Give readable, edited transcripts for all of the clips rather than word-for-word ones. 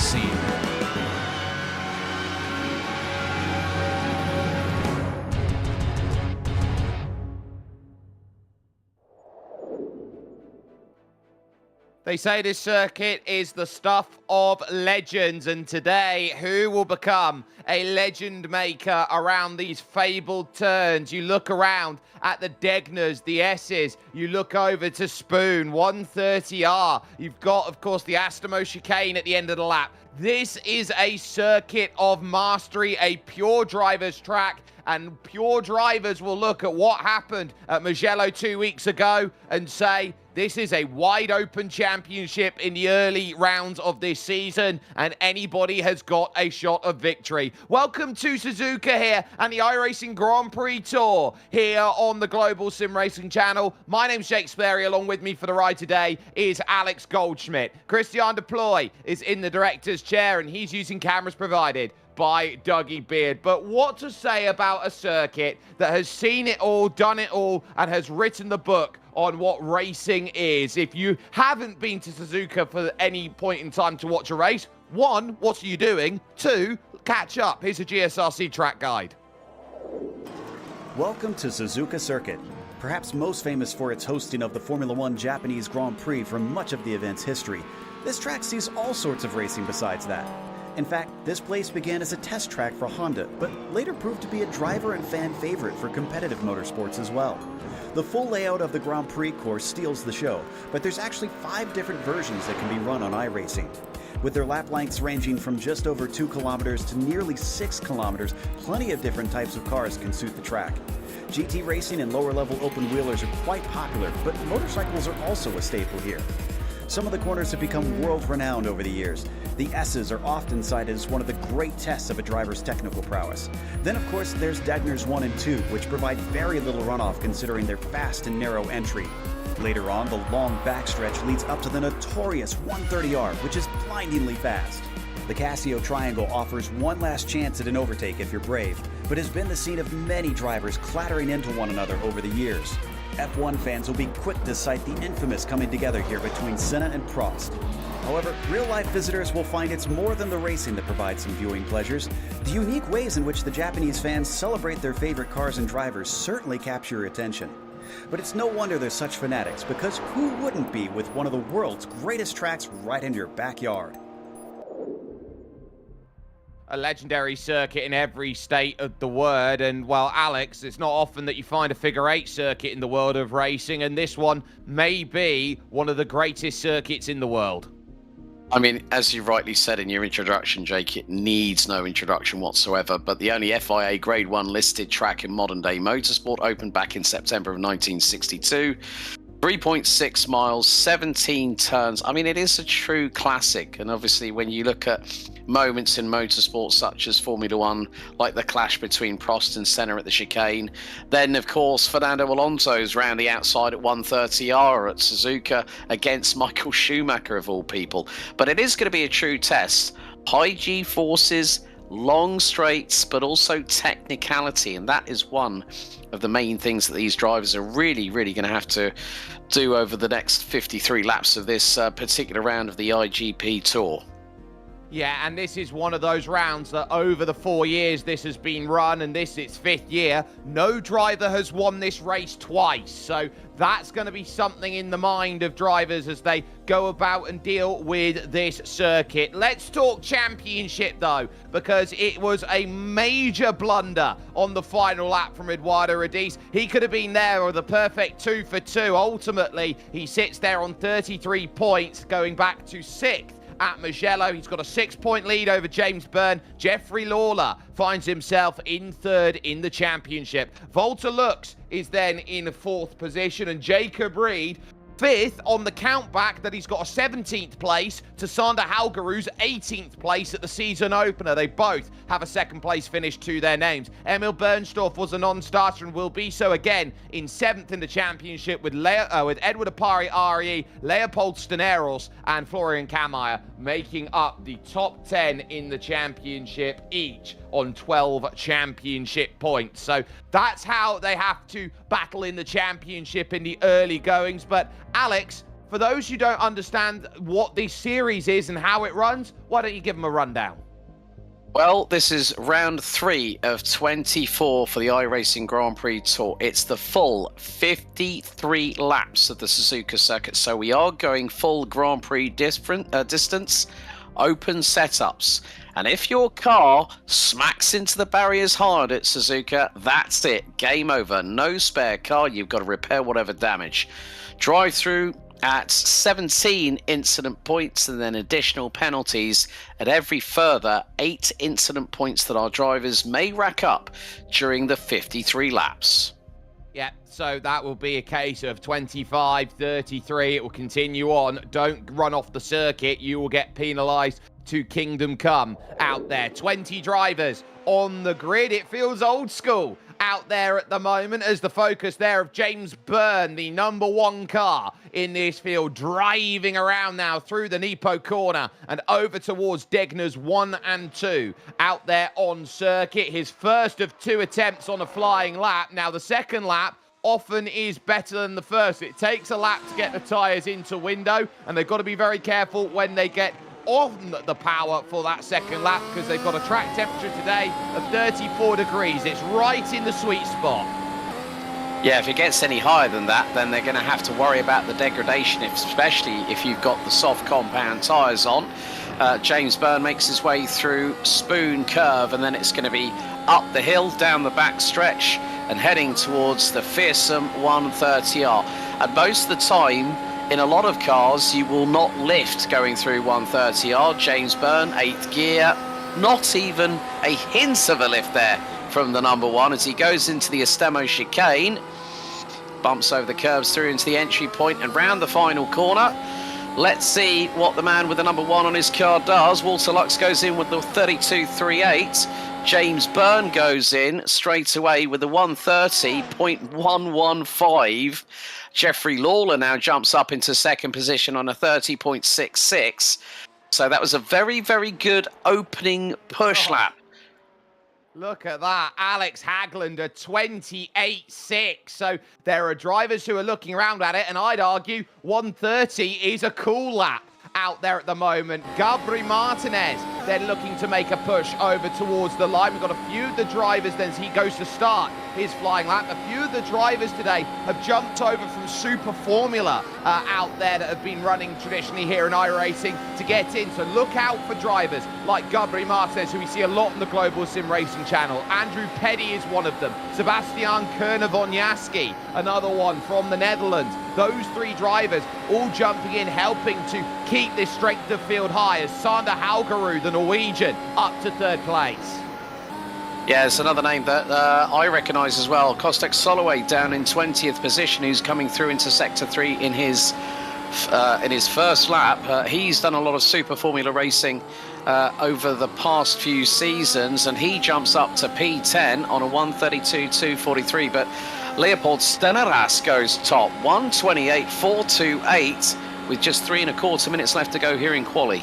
scene. They say this circuit is the stuff of legends, and today, who will become a legend maker around these fabled turns? You look around at the Degners, the S's, you look over to Spoon, 130R. You've got, of course, the Astamo chicane at the end of the lap. This is a circuit of mastery, a pure driver's track, and pure drivers will look at what happened at Mugello 2 weeks ago and say, this is a wide open championship in the early rounds of this season, and anybody has got a shot of victory. Welcome to Suzuka here and the iRacing Grand Prix Tour here on the Global SimRacing Channel. My name's Jake Sperry. Along with me for the ride today is Alex Goldschmidt. Christian Deploy is in the director's chair and he's using cameras provided by Dougie Beard. But what to say about a circuit that has seen it all, done it all, and has written the book on what racing is? If you haven't been to Suzuka for any point in time to watch a race, one, what are you doing? Two, catch up. Here's a GSRC track guide. Welcome to Suzuka Circuit, perhaps most famous for its hosting of the Formula One Japanese Grand Prix for much of the event's history. This track sees all sorts of racing besides that. In fact, this place began as a test track for Honda, but later proved to be a driver and fan favorite for competitive motorsports as well. The full layout of the Grand Prix course steals the show, but there's actually 5 different versions that can be run on iRacing. With their lap lengths ranging from just over 2 kilometers to nearly 6 kilometers, plenty of different types of cars can suit the track. GT racing and lower-level open-wheelers are quite popular, but motorcycles are also a staple here. Some of the corners have become world-renowned over the years. The S's are often cited as one of the great tests of a driver's technical prowess. Then, of course, there's Degners 1 and 2, which provide very little runoff considering their fast and narrow entry. Later on, the long backstretch leads up to the notorious 130R, which is blindingly fast. The Casio Triangle offers one last chance at an overtake if you're brave, but has been the scene of many drivers clattering into one another over the years. F1 fans will be quick to cite the infamous coming together here between Senna and Prost. However, real-life visitors will find it's more than the racing that provides some viewing pleasures. The unique ways in which the Japanese fans celebrate their favorite cars and drivers certainly capture your attention. But it's no wonder they're such fanatics, because who wouldn't be with one of the world's greatest tracks right in your backyard? A legendary circuit in every state of the word, and well, Alex, it's not often that you find a figure-8 circuit in the world of racing, and this one may be one of the greatest circuits in the world. I mean, as you rightly said in your introduction, Jake, it needs no introduction whatsoever, but the only FIA Grade 1 listed track in modern-day motorsport opened back in September of 1962. 3.6 miles, 17 turns. I mean, it is a true classic. And obviously, when you look at moments in motorsport such as Formula One, like the clash between Prost and Senna at the chicane, then, of course, Fernando Alonso's round the outside at 130R at Suzuka against Michael Schumacher, of all people. But it is going to be a true test. High G forces, long straights, but also technicality, and that is one of the main things that these drivers are really going to have to do over the next 53 laps of this particular round of the IGP Tour. Yeah, and this is one of those rounds that over the 4 years this has been run, and this its 5th year, no driver has won this race twice. So that's going to be something in the mind of drivers as they go about and deal with this circuit. Let's talk championship, though, because it was a major blunder on the final lap from Eduardo Radiz. He could have been there with the perfect 2 for 2. Ultimately, he sits there on 33 points, going back to 6th. At Mugello, he's got a 6-point lead over James Byrne. Jeffrey Lawler finds himself in 3rd in the championship. Volta Lux is then in 4th position, and Jacob Reed 5th on the countback that he's got a 17th place to Sander Halgaru's 18th place at the season opener. They both have a 2nd place finish to their names. Emil Bernstorff was a non-starter and will be so again in 7th in the championship with Edward Apari RE, Leopold Staneros and Florian Kammeier making up the top 10 in the championship, each on 12 championship points. So that's how they have to battle in the championship in the early goings. But Alex, for those who don't understand what this series is and how it runs, why don't you give them a rundown? Well, this is round 3 of 24 for the iRacing Grand Prix Tour. It's the full 53 laps of the Suzuka circuit. So we are going full Grand Prix distance, open setups. And if your car smacks into the barriers hard at Suzuka, that's it. Game over. No spare car. You've got to repair whatever damage. Drive through at 17 incident points and then additional penalties at every further 8 incident points that our drivers may rack up during the 53 laps. Yeah, so that will be a case of 25, 33. It will continue on. Don't run off the circuit. You will get penalised to Kingdom Come out there. 20 drivers on the grid. It feels old school out there at the moment as the focus there of James Byrne, the #1 car in this field, driving around now through the Nipo corner and over towards Degner's 1 and 2 out there on circuit. His first of 2 attempts on a flying lap. Now, the second lap often is better than the first. It takes a lap to get the tyres into window, and they've got to be very careful when they get on the power for that second lap because they've got a track temperature today of 34 degrees. It's right in the sweet spot. Yeah, if it gets any higher than that, then they're going to have to worry about the degradation, especially if you've got the soft compound tyres on. James Byrne makes his way through Spoon Curve, and then it's going to be up the hill, down the back stretch, and heading towards the fearsome 130R. And most of the time, in a lot of cars, you will not lift going through 130R. James Byrne, 8th gear, not even a hint of a lift there from the #1 as he goes into the Estemo chicane, bumps over the curves through into the entry point and round the final corner. Let's see what the man with the #1 on his car does. Walter Lux goes in with the 32.38. James Byrne goes in straight away with the 130.115. Jeffrey Lawler now jumps up into second position on a 30.66. So that was a very, very good opening push lap. Look at that. Alex Hagland, a 28.6. So there are drivers who are looking around at it, and I'd argue 130 is a cool lap out there at the moment. Gabri Martinez then looking to make a push over towards the line. We've got a few of the drivers then as he goes to start his flying lap. A few of the drivers today have jumped over from Super Formula out there that have been running traditionally here in iRacing to get in. So look out for drivers like Gabri Martinez, who we see a lot on the Global SimRacing Channel. Andrew Petty is one of them. Sebastian Kernavonyaski, another one from the Netherlands. Those 3 drivers all jumping in, helping to keep this strength of field high as Sander Haugerud, the Norwegian, up to 3rd place. Yeah, it's another name that I recognise as well. Kostek Soloway down in 20th position, who's coming through into Sector 3 in his first lap. He's done a lot of Super Formula racing over the past few seasons, and he jumps up to P10 on a 132.243. But Leopold Steneras goes top, 128.428, with just 3.25 minutes left to go here in quali.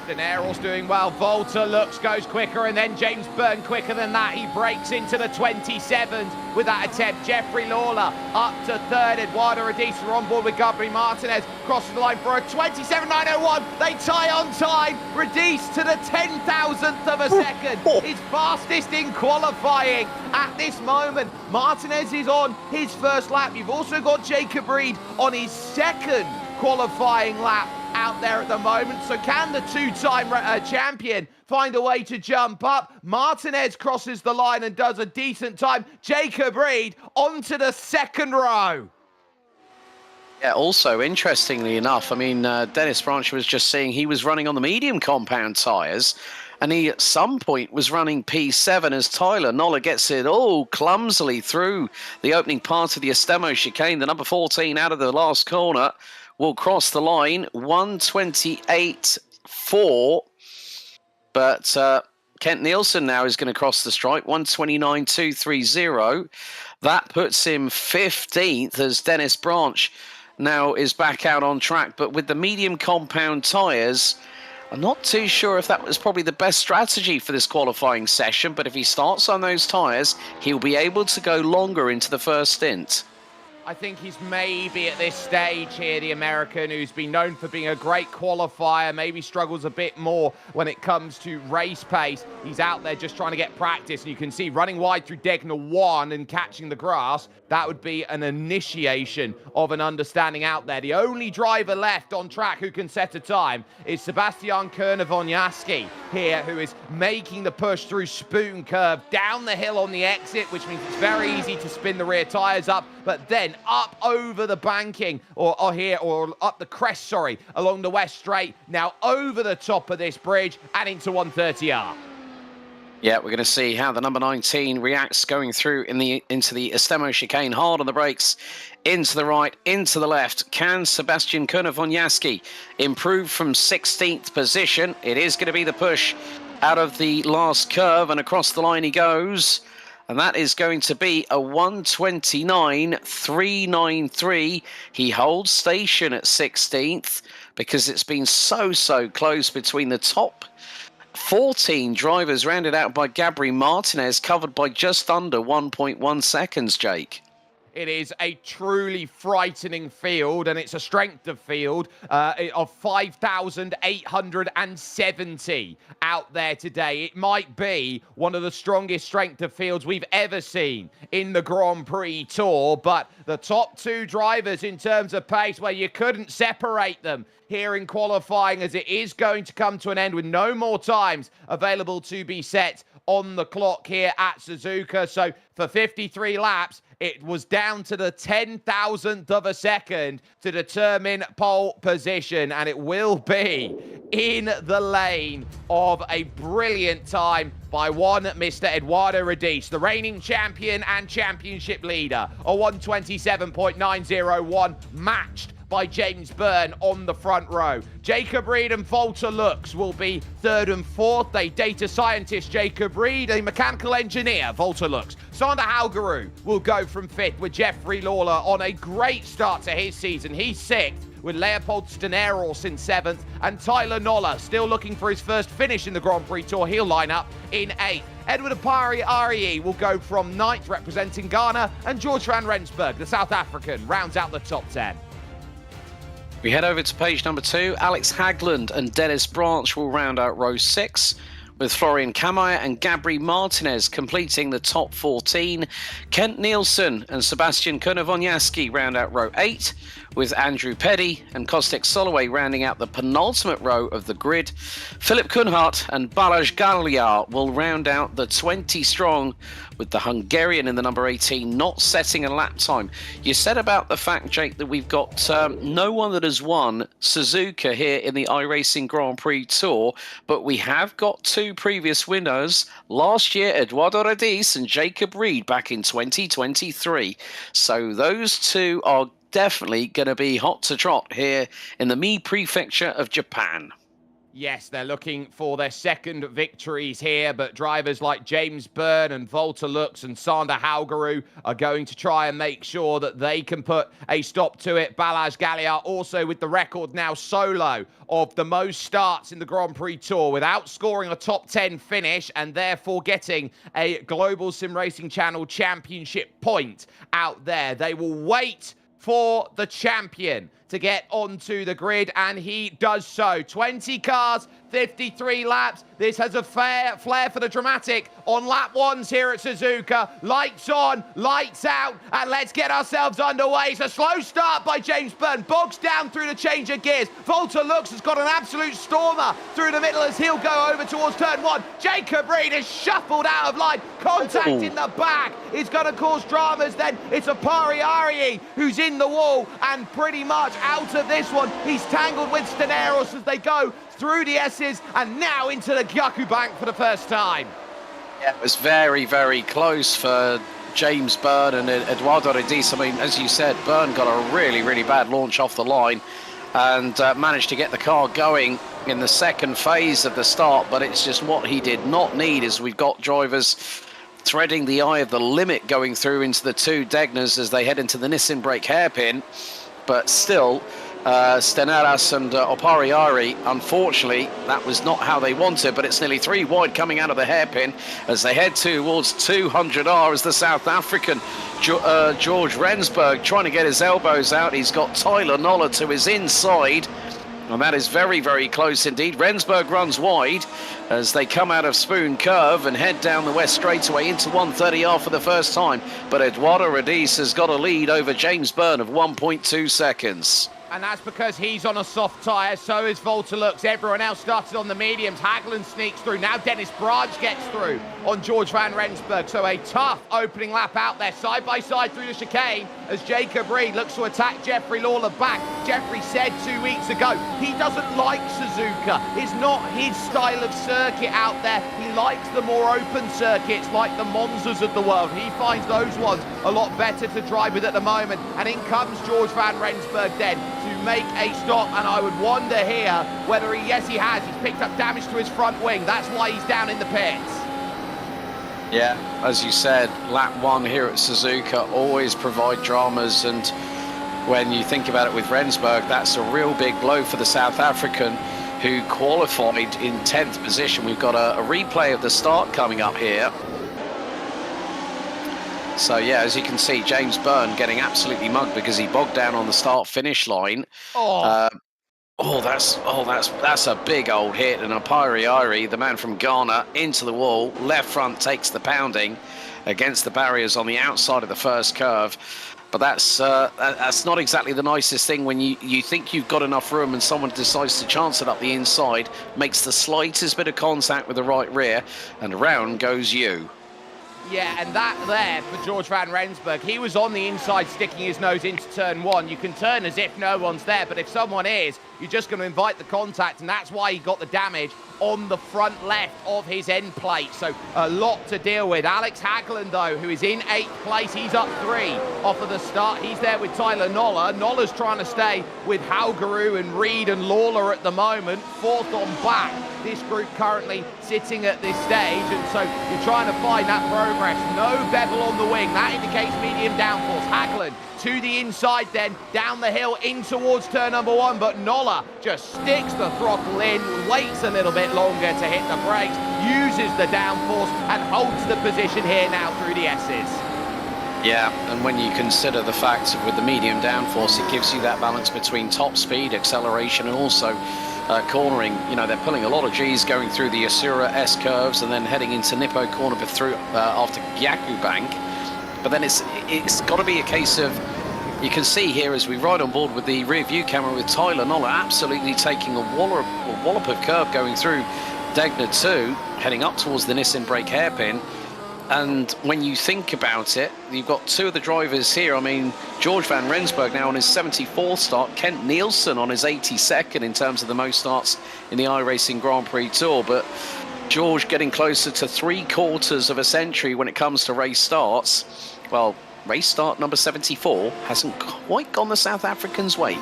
Daenerys doing well. Volta goes quicker, and then James Byrne quicker than that. He breaks into the 27s with that attempt. Jeffrey Lawler up to 3rd. Eduardo Radice are on board with Gabri Martinez. Crosses the line for a 27.901. They tie on time. Radice to the 10,000th of a second. His fastest in qualifying at this moment. Martinez is on his first lap. You've also got Jacob Reed on his second qualifying lap out there at the moment. So can the 2-time champion find a way to jump up? Martinez crosses the line and does a decent time. Jacob Reed onto the 2nd row. Yeah, also, interestingly enough, I mean, Dennis Branch was just saying he was running on the medium compound tyres, and he at some point was running P7 as Tyler Noller gets it all clumsily through the opening part of the Estemo chicane. The number 14 out of the last corner will cross the line, 128.4. But Kent Nielsen now is going to cross the stripe, 129.230. That puts him 15th as Dennis Branch now is back out on track. But with the medium compound tyres, I'm not too sure if that was probably the best strategy for this qualifying session. But if he starts on those tyres, he'll be able to go longer into the first stint. I think he's maybe at this stage here, the American who's been known for being a great qualifier, maybe struggles a bit more when it comes to race pace. He's out there just trying to get practice, and you can see running wide through Degner 1 and catching the grass. That would be an initiation of an understanding out there. The only driver left on track who can set a time is Sebastian Koerner-Woniarski here, who is making the push through Spoon Curve, down the hill on the exit, which means it's very easy to spin the rear tyres up, but then up over the banking, or up the crest, sorry, along the West Straight, now over the top of this bridge and into 130R. Yeah, we're going to see how the number 19 reacts going through into the Estemo chicane, hard on the brakes, into the right, into the left. Can Sebastian Koerner-Woniarski improve from 16th position? It is going to be the push out of the last curve, and across the line he goes. And that is going to be a 1:29.393. He holds station at 16th because it's been so close between the top 14 drivers, rounded out by Gabri Martinez, covered by just under 1.1 seconds, Jake. It is a truly frightening field, and it's a strength of field of 5,870 out there today. It might be one of the strongest strength of fields we've ever seen in the Grand Prix Tour, but the top two drivers in terms of pace, where you couldn't separate them here in qualifying, as it is going to come to an end with no more times available to be set on the clock here at Suzuka. So for 53 laps, it was down to the 10,000th of a second to determine pole position, and it will be in the lane of a brilliant time by one Mr. Eduardo Radice, the reigning champion and championship leader, a 1:27.901, matched by James Byrne on the front row. Jacob Reed and Volta Lux will be third and fourth. A data scientist, Jacob Reed, a mechanical engineer, Volta Lux. Sander Haugerud will go from fifth, with Jeffrey Lawler on a great start to his season. He's sixth, with Leopold Steneros in seventh, and Tyler Noller still looking for his first finish in the Grand Prix Tour. He'll line up in eighth. Edward Apari will go from ninth, representing Ghana, and George van Rensburg, the South African, rounds out the top 10. We head over to page number 2. Alex Hagland and Dennis Branch will round out row 6, with Florian Kamaya and Gabri Martinez completing the top 14. Kent Nielsen and Sebastian Koerner-Woniarski round out row 8, with Andrew Petty and Kostek Soloway rounding out the penultimate row of the grid. Philip Kunhardt and Balázs Galiar will round out the 20 strong, with the Hungarian in the number 18 not setting a lap time. You said about the fact, Jake, that we've got no one that has won Suzuka here in the iRacing Grand Prix Tour, but we have got two previous winners last year, Eduardo Radice and Jacob Reed, back in 2023. So those two are definitely going to be hot to trot here in the Mie Prefecture of Japan. Yes, they're looking for their second victories here, but drivers like James Byrne and Volta Lux and Sander Haugerud are going to try and make sure that they can put a stop to it. Balázs Galiar also with the record now solo of the most starts in the Grand Prix Tour without scoring a top 10 finish, and therefore getting a Global SimRacing Channel championship point out there. They will wait for the champion to get onto the grid, and he does so. 20 cars, 53 laps. This has a flair for the dramatic on lap ones here at Suzuka. Lights on, lights out, and let's get ourselves underway. It's a slow start by James Byrne, bogs down through the change of gears. Volta Lux has got an absolute stormer through the middle as he'll go over towards turn one. Jacob Reed is shuffled out of line. Contact in the back is going to cause dramas then. It's Apari who's in the wall, and pretty much out of this one. He's tangled with Steneros as they go through the S's and now into the Gyaku Bank for the first time. Yeah, it was very, very close for James Byrne and Eduardo Radice. I mean, as you said, Byrne got a really, really bad launch off the line and managed to get the car going in the second phase of the start, but it's just what he did not need, as we've got drivers threading the eye of the limit going through into the two Degners as they head into the Nissan brake hairpin. But still, Steneras and Opariari. Unfortunately, that was not how they wanted, but it's nearly 3 wide coming out of the hairpin as they head towards 200R as the South African George Rensburg trying to get his elbows out. He's got Tyler Noller to his inside, and that is very, very close indeed. Rensburg runs wide as they come out of Spoon Curve and head down the west straightaway into 130R for the first time. But Eduardo Radice has got a lead over James Byrne of 1.2 seconds. And that's because he's on a soft tyre, so is Volta Lux. Everyone else started on the mediums. Hagland sneaks through. Now Dennis Branch gets through on George van Rensburg. So a tough opening lap out there, side by side through the chicane, as Jacob Reed looks to attack Jeffrey Lawler back. Jeffrey said 2 weeks ago he doesn't like Suzuka. It's not his style of circuit out there. He likes the more open circuits like the Monzas of the world. He finds those ones a lot better to drive with at the moment. And in comes George van Rensburg then to make a stop, and I would wonder here whether he's picked up damage to his front wing. That's why he's down in the pits. Yeah, as you said, lap 1 here at Suzuka always provide dramas, and when you think about it with Rensburg, that's a real big blow for the South African who qualified in 10th position. We've got a replay of the start coming up here. So yeah, as you can see, James Byrne getting absolutely mugged because he bogged down on the start-finish line. That's a big old hit, and Opariari, the man from Ghana, into the wall. Left front takes the pounding against the barriers on the outside of the first curve. But that's not exactly the nicest thing when you think you've got enough room and someone decides to chance it up the inside, makes the slightest bit of contact with the right rear, and around goes you. Yeah, and that there for George van Rensburg, he was on the inside sticking his nose into turn 1. You can turn as if no one's there, but if someone is, you're just going to invite the contact, and that's why he got the damage on the front left of his end plate. So a lot to deal with. Alex Hagland, though, who is in 8th place, he's up 3 off of the start. He's there with Tyler Noller. Noller's trying to stay with Haugerud and Reed and Lawler at the moment. 4th on back. This group currently sitting at this stage, and so you're trying to find that progress. No bevel on the wing. That indicates medium downforce. Hagland to the inside then, down the hill in towards turn number 1, but Noller just sticks the throttle in, waits a little bit longer to hit the brakes, uses the downforce and holds the position here now through the S's. Yeah, and when you consider the fact that with the medium downforce, it gives you that balance between top speed, acceleration, and also cornering. You know, they're pulling a lot of G's going through the Asura S curves and then heading into Nippo corner through after Gyaku Bank. But then it's got to be a case of, you can see here as we ride on board with the rear view camera with Tyler Noller absolutely taking a wallop of curve going through Degner 2, heading up towards the Nissan brake hairpin. And when you think about it, you've got 2 of the drivers here. I mean, George van Rensburg now on his 74th start, Kent Nielsen on his 82nd in terms of the most starts in the iRacing Grand Prix Tour. But George getting closer to 3/4 of a century when it comes to race starts. Well, race start number 74 hasn't quite gone the South Africans' way.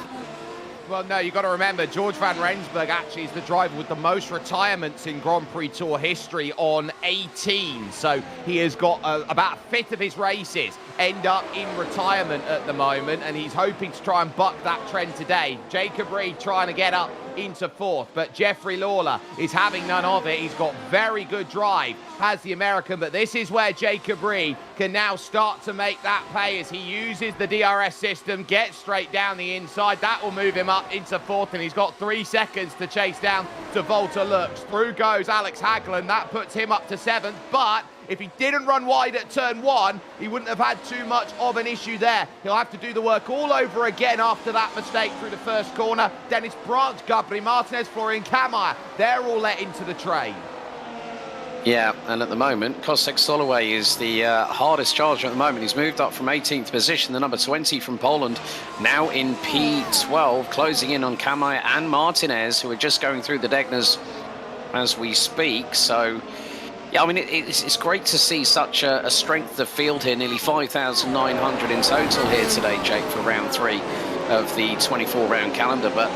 Well, no, you've got to remember, George van Rensburg actually is the driver with the most retirements in Grand Prix Tour history on 18. So he has got about a 5th of his races end up in retirement at the moment, and he's hoping to try and buck that trend today. Jacob Reed trying to get up into 4th, but Jeffrey Lawler is having none of it. He's got very good drive, has the American, but this is where Jacob Reed can now start to make that pay as he uses the DRS system, gets straight down the inside. That will move him up into 4th, and he's got 3 seconds to chase down to Volta Lux. Through goes Alex Hagland. That puts him up to 7th, but if he didn't run wide at turn 1, he wouldn't have had too much of an issue there. He'll have to do the work all over again after that mistake through the first corner. Dennis Branch, Gabriel Martinez, Florian Kammeyer, they're all let into the train. Yeah, and at the moment, Kostek Soloway is the hardest charger at the moment. He's moved up from 18th position, the number 20 from Poland, now in P12, closing in on Kammeyer and Martinez, who are just going through the Degners as we speak. So yeah, I mean, it's great to see such a strength of field here, nearly 5,900 in total here today, Jake, for round 3 of the 24-round calendar. But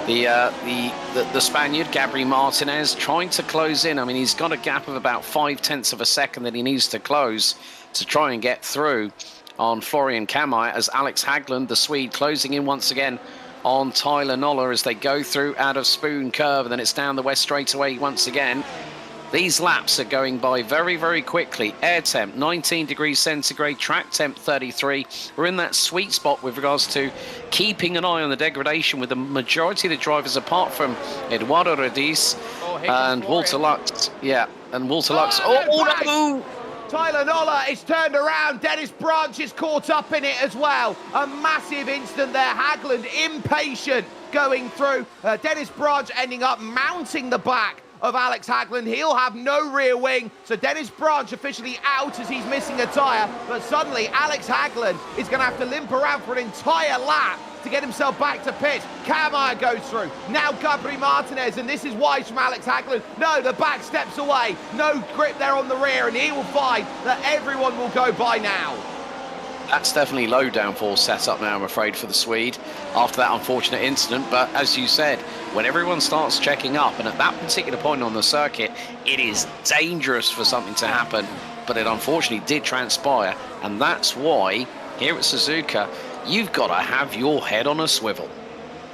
the Spaniard, Gabriel Martinez, trying to close in. I mean, he's got a gap of about 0.5 of a second that he needs to close to try and get through on Florian Kammeyer, as Alex Hagland, the Swede, closing in once again on Tyler Noller as they go through out of Spoon Curve, and then it's down the west straightaway once again. These laps are going by very, very quickly. Air temp 19 degrees centigrade, track temp 33. We're in that sweet spot with regards to keeping an eye on the degradation, with the majority of the drivers, apart from Eduardo Rediz and Walter Lux. Yeah, and Walter Lux. Oh, no! Tyler Noller is turned around. Dennis Branch is caught up in it as well. A massive incident there. Hagland impatient going through. Dennis Branch ending up mounting the back of Alex Hagland. He'll have no rear wing, so Dennis Branch officially out as he's missing a tyre. But suddenly Alex Hagland is going to have to limp around for an entire lap to get himself back to pit. Kammeyer goes through. Now Gabri Martinez, and this is wise from Alex Hagland. No, the back steps away. No grip there on the rear, and he will find that everyone will go by now. That's definitely low downforce setup now, I'm afraid, for the Swede after that unfortunate incident. But as you said, when everyone starts checking up, and at that particular point on the circuit, it is dangerous for something to happen. But it unfortunately did transpire, and that's why here at Suzuka, you've got to have your head on a swivel.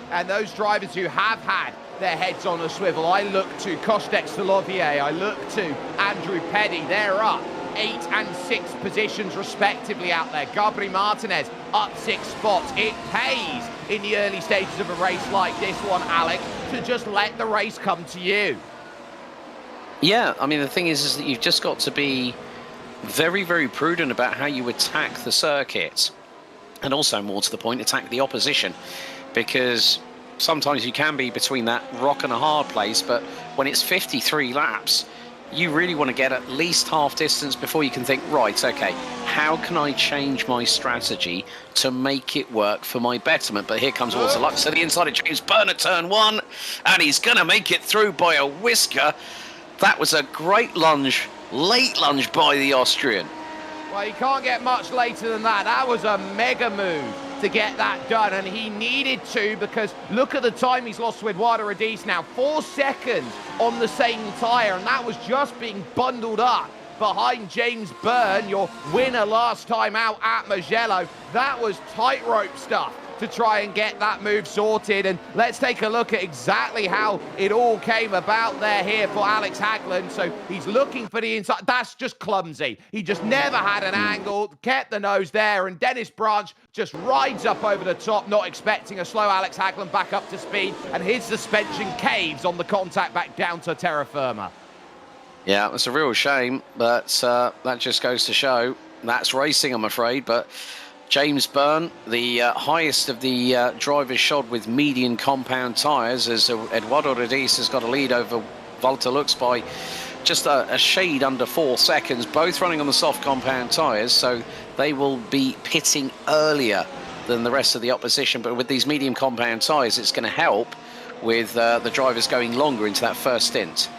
And those drivers who have had their heads on a swivel, I look to Kostek Solovier, I look to Andrew Petty. They're up 8 and 6 positions respectively out there. Gabri Martinez up 6 spots. It pays in the early stages of a race like this one, Alex, to just let the race come to you. Yeah, I mean, the thing is that you've just got to be very, very prudent about how you attack the circuit. And also, more to the point, attack the opposition, because sometimes you can be between that rock and a hard place, but when it's 53 laps, you really want to get at least half distance before you can think, right, okay, how can I change my strategy to make it work for my betterment? But here comes Walter Lux to the inside of James Byrne at turn 1, and he's going to make it through by a whisker. That was a great lunge, late lunge by the Austrian. Well, you can't get much later than that. That was a mega move to get that done, and he needed to, because look at the time he's lost to Eduardo Rediz now. 4 seconds on the same tyre, and that was just being bundled up behind James Byrne, your winner last time out at Mugello. That was tightrope stuff to try and get that move sorted. And let's take a look at exactly how it all came about there here for Alex Hagland. So he's looking for the inside. That's just clumsy. He just never had an angle, kept the nose there, and Dennis Branch just rides up over the top, not expecting a slow Alex Hagland back up to speed, and his suspension caves on the contact back down to terra firma. Yeah, it's a real shame, but that just goes to show that's racing, I'm afraid. But James Byrne, the highest of the drivers shod with median compound tyres, as Eduardo Rediz has got a lead over Walter Lux by just a shade under 4 seconds, both running on the soft compound tyres, so they will be pitting earlier than the rest of the opposition. But with these medium compound tyres, it's going to help with the drivers going longer into that first stint.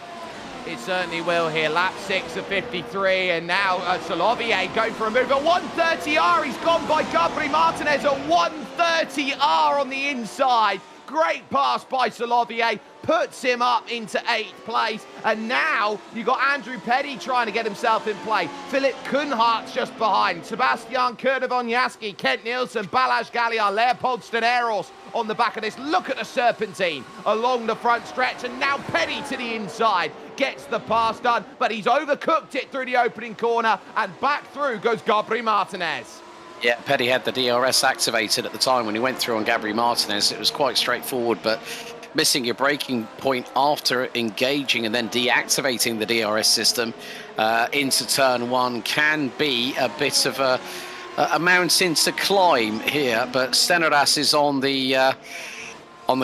It certainly will here. Lap 6 of 53, and now Solovier going for a move at 130R. He's gone by Gabri Martinez at 130R on the inside. Great pass by Solovier, puts him up into 8th place. And now you've got Andrew Petty trying to get himself in play. Philip Kuhnhart's just behind. Sebastian Kernavonyaski, Kent Nielsen, Balázs Galliard, Leopold Steneros on the back of this. Look at the serpentine along the front stretch, and now Petty to the inside. Gets the pass done, but he's overcooked it through the opening corner, and back through goes Gabri Martinez. Yeah, Petty had the DRS activated at the time when he went through on Gabri Martinez. It was quite straightforward, but missing your braking point after engaging and then deactivating the DRS system into turn 1 can be a bit of a mountain to climb here. But Steneras is on the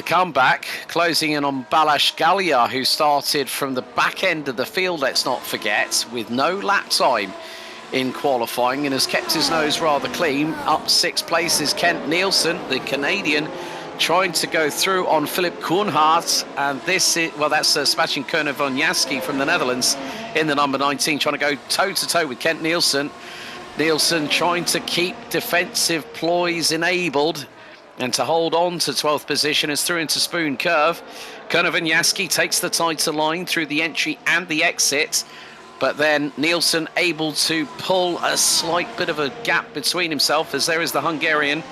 comeback, closing in on Balázs Galliard, who started from the back end of the field, let's not forget, with no lap time in qualifying, and has kept his nose rather clean. Up 6 places, Kent Nielsen, the Canadian, trying to go through on Philip Kuhnhardt, and this is, well, that's Sebastian Kernavonyaski from the Netherlands in the number 19, trying to go toe-to-toe with Kent Nielsen. Nielsen trying to keep defensive ploys enabled and to hold on to 12th position as through into Spoon Curve. Kernavonyaski takes the tighter line through the entry and the exit, but then Nielsen able to pull a slight bit of a gap between himself, as there is the Hungarian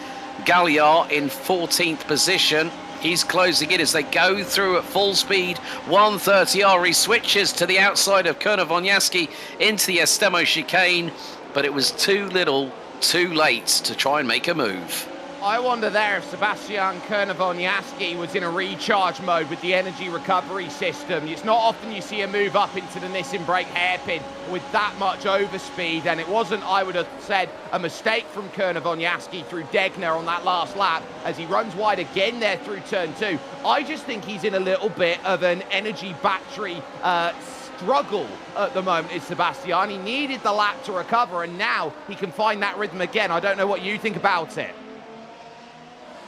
Galliard in 14th position. He's closing in as they go through at full speed. 130R. He switches to the outside of Kerner Woniarski into the Estemo chicane, but it was too little, too late to try and make a move. I wonder there if Sebastian Kerner Woniarski was in a recharge mode with the energy recovery system. It's not often you see a move up into the Nissan brake hairpin with that much overspeed, and it wasn't, I would have said, a mistake from Kerner Woniarski through Degner on that last lap as he runs wide again there through turn 2. I just think he's in a little bit of an energy battery struggle at the moment, is Sebastian. He needed the lap to recover, and now he can find that rhythm again. I don't know what you think about it.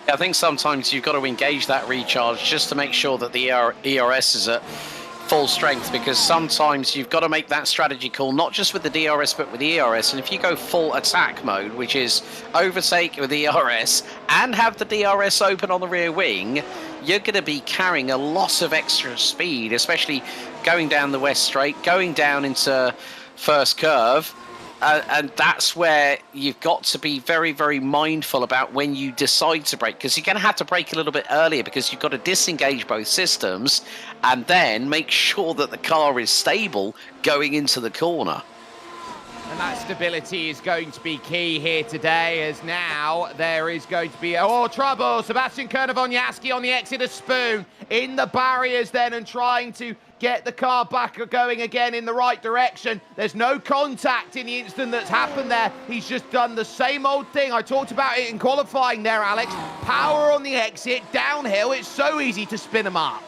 I think sometimes you've got to engage that recharge just to make sure that the ERS is at full strength, because sometimes you've got to make that strategy call, not just with the DRS, but with the ERS. And if you go full attack mode, which is overtake with the ERS and have the DRS open on the rear wing, you're going to be carrying a lot of extra speed, especially going down the West Straight, going down into first curve. And that's where you've got to be very, very mindful about when you decide to brake, because you're going to have to brake a little bit earlier, because you've got to disengage both systems and then make sure that the car is stable going into the corner. And that stability is going to be key here today, as now there is going to be trouble. Sebastian Kerner Woniarski on the exit of Spoon in the barriers then, and trying to get the car back going again in the right direction. There's no contact in the instant that's happened there. He's just done the same old thing. I talked about it in qualifying there, Alex. Power on the exit, downhill. It's so easy to spin them up.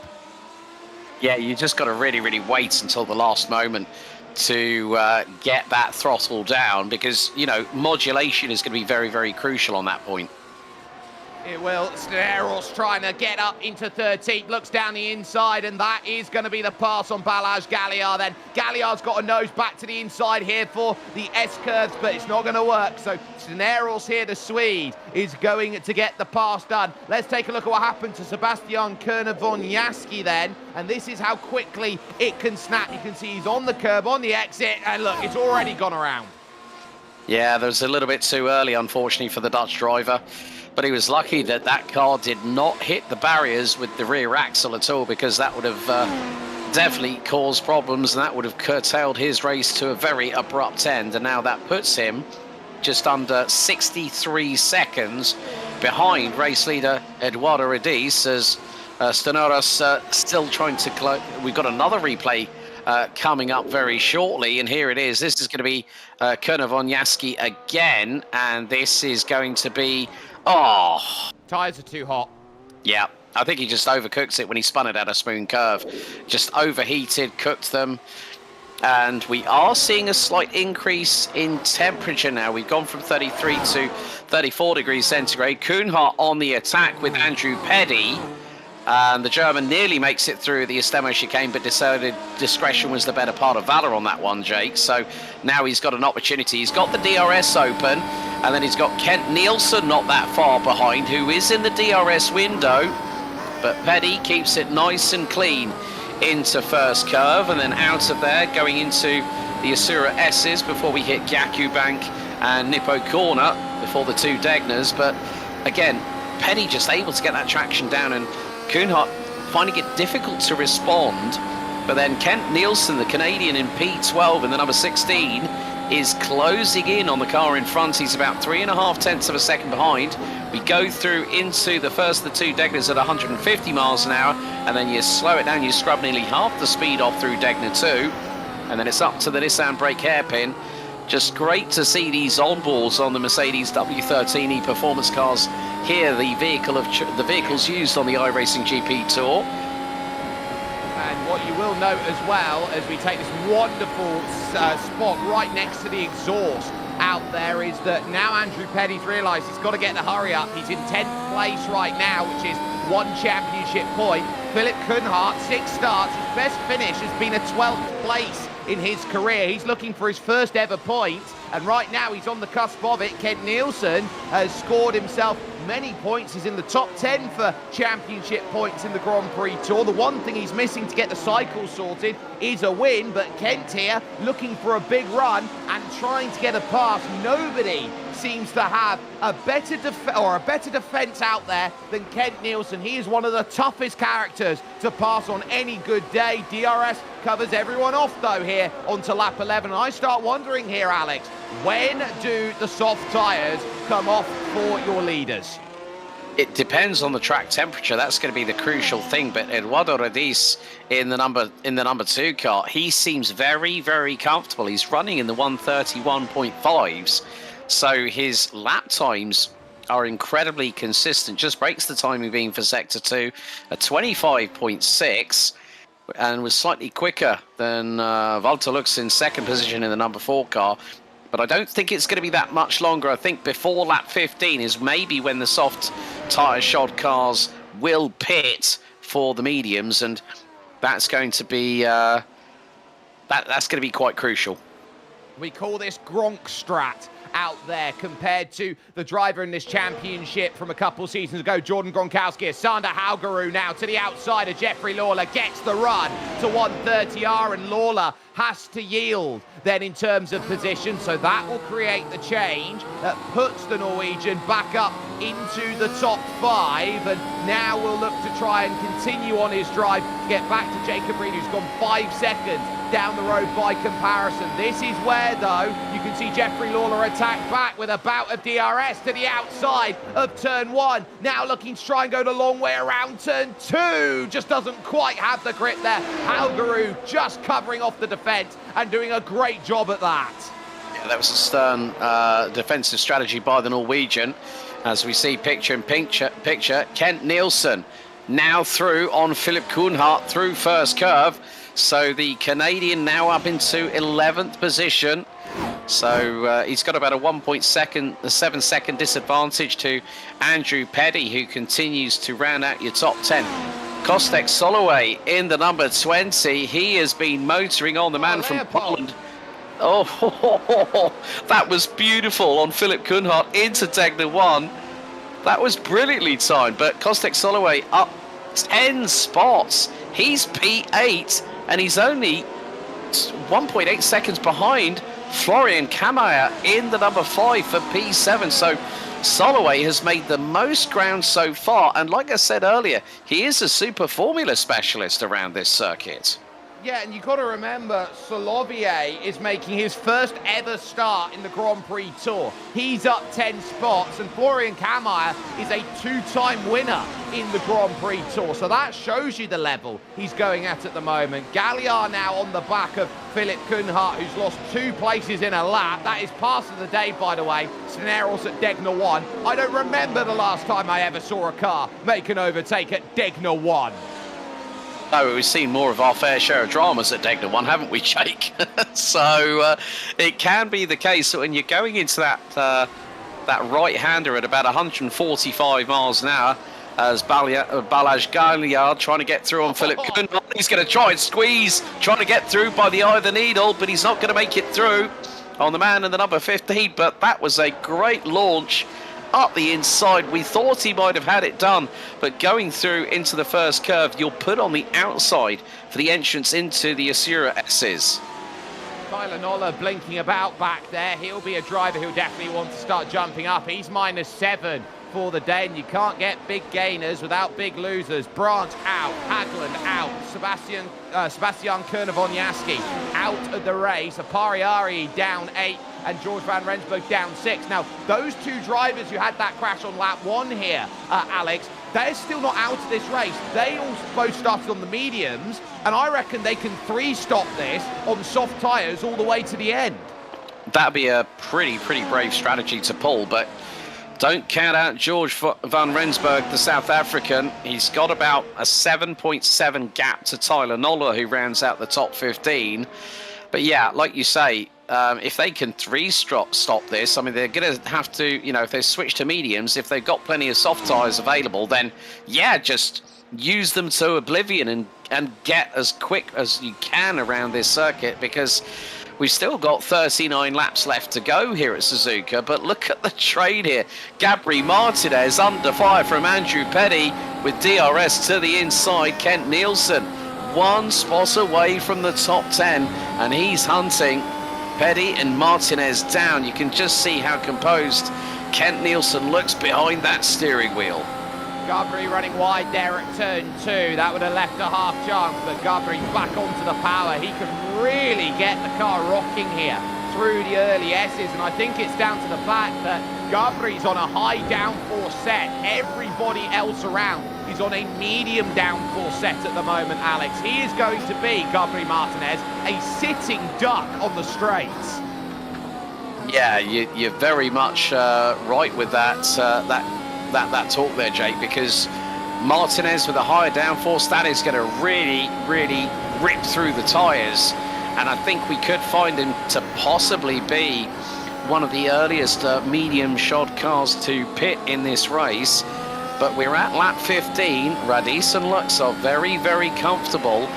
Yeah, you just got to really, really wait until the last moment to get that throttle down, because, you know, modulation is going to be very, very crucial on that point. It will. Steros trying to get up into 13th, looks down the inside, and that is going to be the pass on Balázs Galliard then. Galliard's got a nose back to the inside here for the S-curves, but it's not going to work. So Steros here, the Swede, is going to get the pass done. Let's take a look at what happened to Sebastian Kerner Woniarski then, and this is how quickly it can snap. You can see he's on the curb, on the exit, and look, it's already gone around. Yeah, there was a little bit too early, unfortunately, for the Dutch driver. But he was lucky that that car did not hit the barriers with the rear axle at all, because that would have definitely caused problems, and that would have curtailed his race to a very abrupt end. And now that puts him just under 63 seconds behind race leader Eduardo Radiz, as Steros still trying to close. We've got another replay coming up very shortly, and here it is. This is going to be Kerner Woniarski again, and this is going to be... Oh, tyres are too hot. Yeah, I think he just overcooked it when he spun it at a Spoon curve. Just overheated, cooked them. And we are seeing a slight increase in temperature now. We've gone from 33 to 34 degrees centigrade. Koenhart on the attack with Andrew Petty. And the German nearly makes it through the Estemo chicane, but decided discretion was the better part of valor on that one, Jake. So now he's got an opportunity. He's got the DRS open, and then he's got Kent Nielsen not that far behind, who is in the DRS window. But Petty keeps it nice and clean into first curve, and then out of there, going into the Asura S's before we hit Gyaku Bank and Nippo Corner before the two Degners. But again, Petty just able to get that traction down, and Koenhart finding it difficult to respond. But then Kent Nielsen, the Canadian in P12 in the number 16, is closing in on the car in front. He's about 3.5 tenths of a second behind. We go through into the first of the two Degners at 150 miles an hour, and then you slow it down, you scrub nearly half the speed off through Degner 2, and then it's up to the Nissan brake hairpin. Just great to see these onboards on the Mercedes W13 performance cars here, the vehicles used on the iRacing GP Tour. And what you will note as well, as we take this wonderful spot right next to the exhaust out there, is that now Andrew Petty's realised he's got to get the hurry up. He's in 10th place right now, which is 1 championship point. Philip Koenhart, 6 starts. His best finish has been a 12th place in his career. He's looking for his first ever point, and right now he's on the cusp of it. Kent Nielsen has scored himself many points. He's in the top 10 for championship points in the Grand Prix Tour. The one thing he's missing to get the cycle sorted is a win, but Kent here looking for a big run and trying to get a pass. Nobody seems to have a better defense out there than Kent Nielsen. He is one of the toughest characters to pass on any good day. DRS covers everyone off though here onto lap 11. And I start wondering here, Alex, when do the soft tyres come off for your leaders? It depends on the track temperature. That's going to be the crucial thing. But Eduardo Redis in the number 2 car, he seems very, very comfortable. He's running in the 131.5s. So his lap times are incredibly consistent. Just breaks the timing being for Sector 2 at 25.6 and was slightly quicker than Walter Lux in second position in the number 4 car. But I don't think it's going to be that much longer. I think before lap 15 is maybe when the soft tyre shod cars will pit for the mediums, and that's going to be that's going to be quite crucial. We call this Gronk Strat out there compared to the driver in this championship from a couple seasons ago, Jordan Gronkowski. Sander Haugerud now to the outside of Jeffrey Lawler, gets the run to 130R, and Lawler has to yield then in terms of position, so that will create the change that puts the Norwegian back up into the top 5, and now we'll look to try and continue on his drive to get back to Jacob Reed, who's gone 5 seconds down the road by comparison. This is where, though, you can see Jeffrey Lawler attack back with a bout of DRS to the outside of turn 1. Now looking to try and go the long way around turn 2. Just doesn't quite have the grip there. Haugerud just covering off the defence and doing a great job at that. Yeah, that was a stern defensive strategy by the Norwegian. As we see picture in picture, Kent Nielsen now through on Philip Coulthard through first curve. So the Canadian now up into 11th position. So he's got about a 1.7 second disadvantage to Andrew Petty, who continues to round out your top 10. Kostek Soloway in the number 20. He has been motoring on, the man from Poland. Oh, that was beautiful on Philip Coulthard into Degner 1. That was brilliantly timed, but Kostek Soloway up 10 spots. He's P8, and he's only 1.8 seconds behind Florian Kamaya in the number 5 for P7. So Soloway has made the most ground so far, and like I said earlier, he is a super formula specialist around this circuit. Yeah, and you've got to remember, Solovier is making his first ever start in the Grand Prix Tour. He's up 10 spots, and Florian Kamaya is a 2-time winner in the Grand Prix Tour. So that shows you the level he's going at the moment. Galliard now on the back of Philip Coulthard, who's lost 2 places in a lap. That is pass of the day, by the way. Sceneros at Degner 1. I don't remember the last time I ever saw a car make an overtake at Degner 1. No, we've seen more of our fair share of dramas at Degner 1, haven't we, Jake? So it can be the case that when you're going into that right-hander at about 145 miles an hour, as Balazs Galliard trying to get through on Philip Coulthard. He's going to try and squeeze, trying to get through by the eye of the needle, but he's not going to make it through on the man in the number 15. But that was a great launch up the inside. We thought he might have had it done, but going through into the first curve, you'll put on the outside for the entrance into the Asura S's. Tyler Noller blinking about back there. He'll be a driver who'll definitely want to start jumping up. He's -7 for the day, and you can't get big gainers without big losers. Branch out, Hagland out, Sebastian Kernavonyaski out of the race, Apariari down 8, and George Van Rensburg down 6. Now, those 2 drivers who had that crash on lap 1 here, Alex, they're still not out of this race. They all both started on the mediums, and I reckon they can 3-stop this on soft tyres all the way to the end. That'd be a pretty brave strategy to pull, but don't count out George Van Rensburg, the South African. He's got about a 7.7 gap to Tyler Noller, who rounds out the top 15. But yeah, like you say, if they can 3-stop this, I mean, they're going to have to, you know, if they switch to mediums, if they've got plenty of soft tyres available, then yeah, just use them to oblivion and get as quick as you can around this circuit, because We've still got 39 laps left to go here at Suzuka, but look at the train here. Gabri Martinez under fire from Andrew Petty with DRS to the inside. Kent Nielsen 1 spot away from the top 10, and he's hunting Petty and Martinez down. You can just see how composed Kent Nielsen looks behind that steering wheel. Gabri running wide there at turn 2. That would have left a half chance, but Gabri's back onto the power. He can really get the car rocking here through the early S's, and I think it's down to the fact that Gabri's on a high downforce set. Everybody else around is on a medium downforce set at the moment, Alex. He is going to be, Gabri Martinez, a sitting duck on the straights. Yeah, you're very much right with that talk there, Jake, because Martinez with a higher downforce, that is going to really rip through the tyres, and I think we could find him to possibly be one of the earliest medium shod cars to pit in this race. But we're at lap 15. Radis and Lux are very comfortable.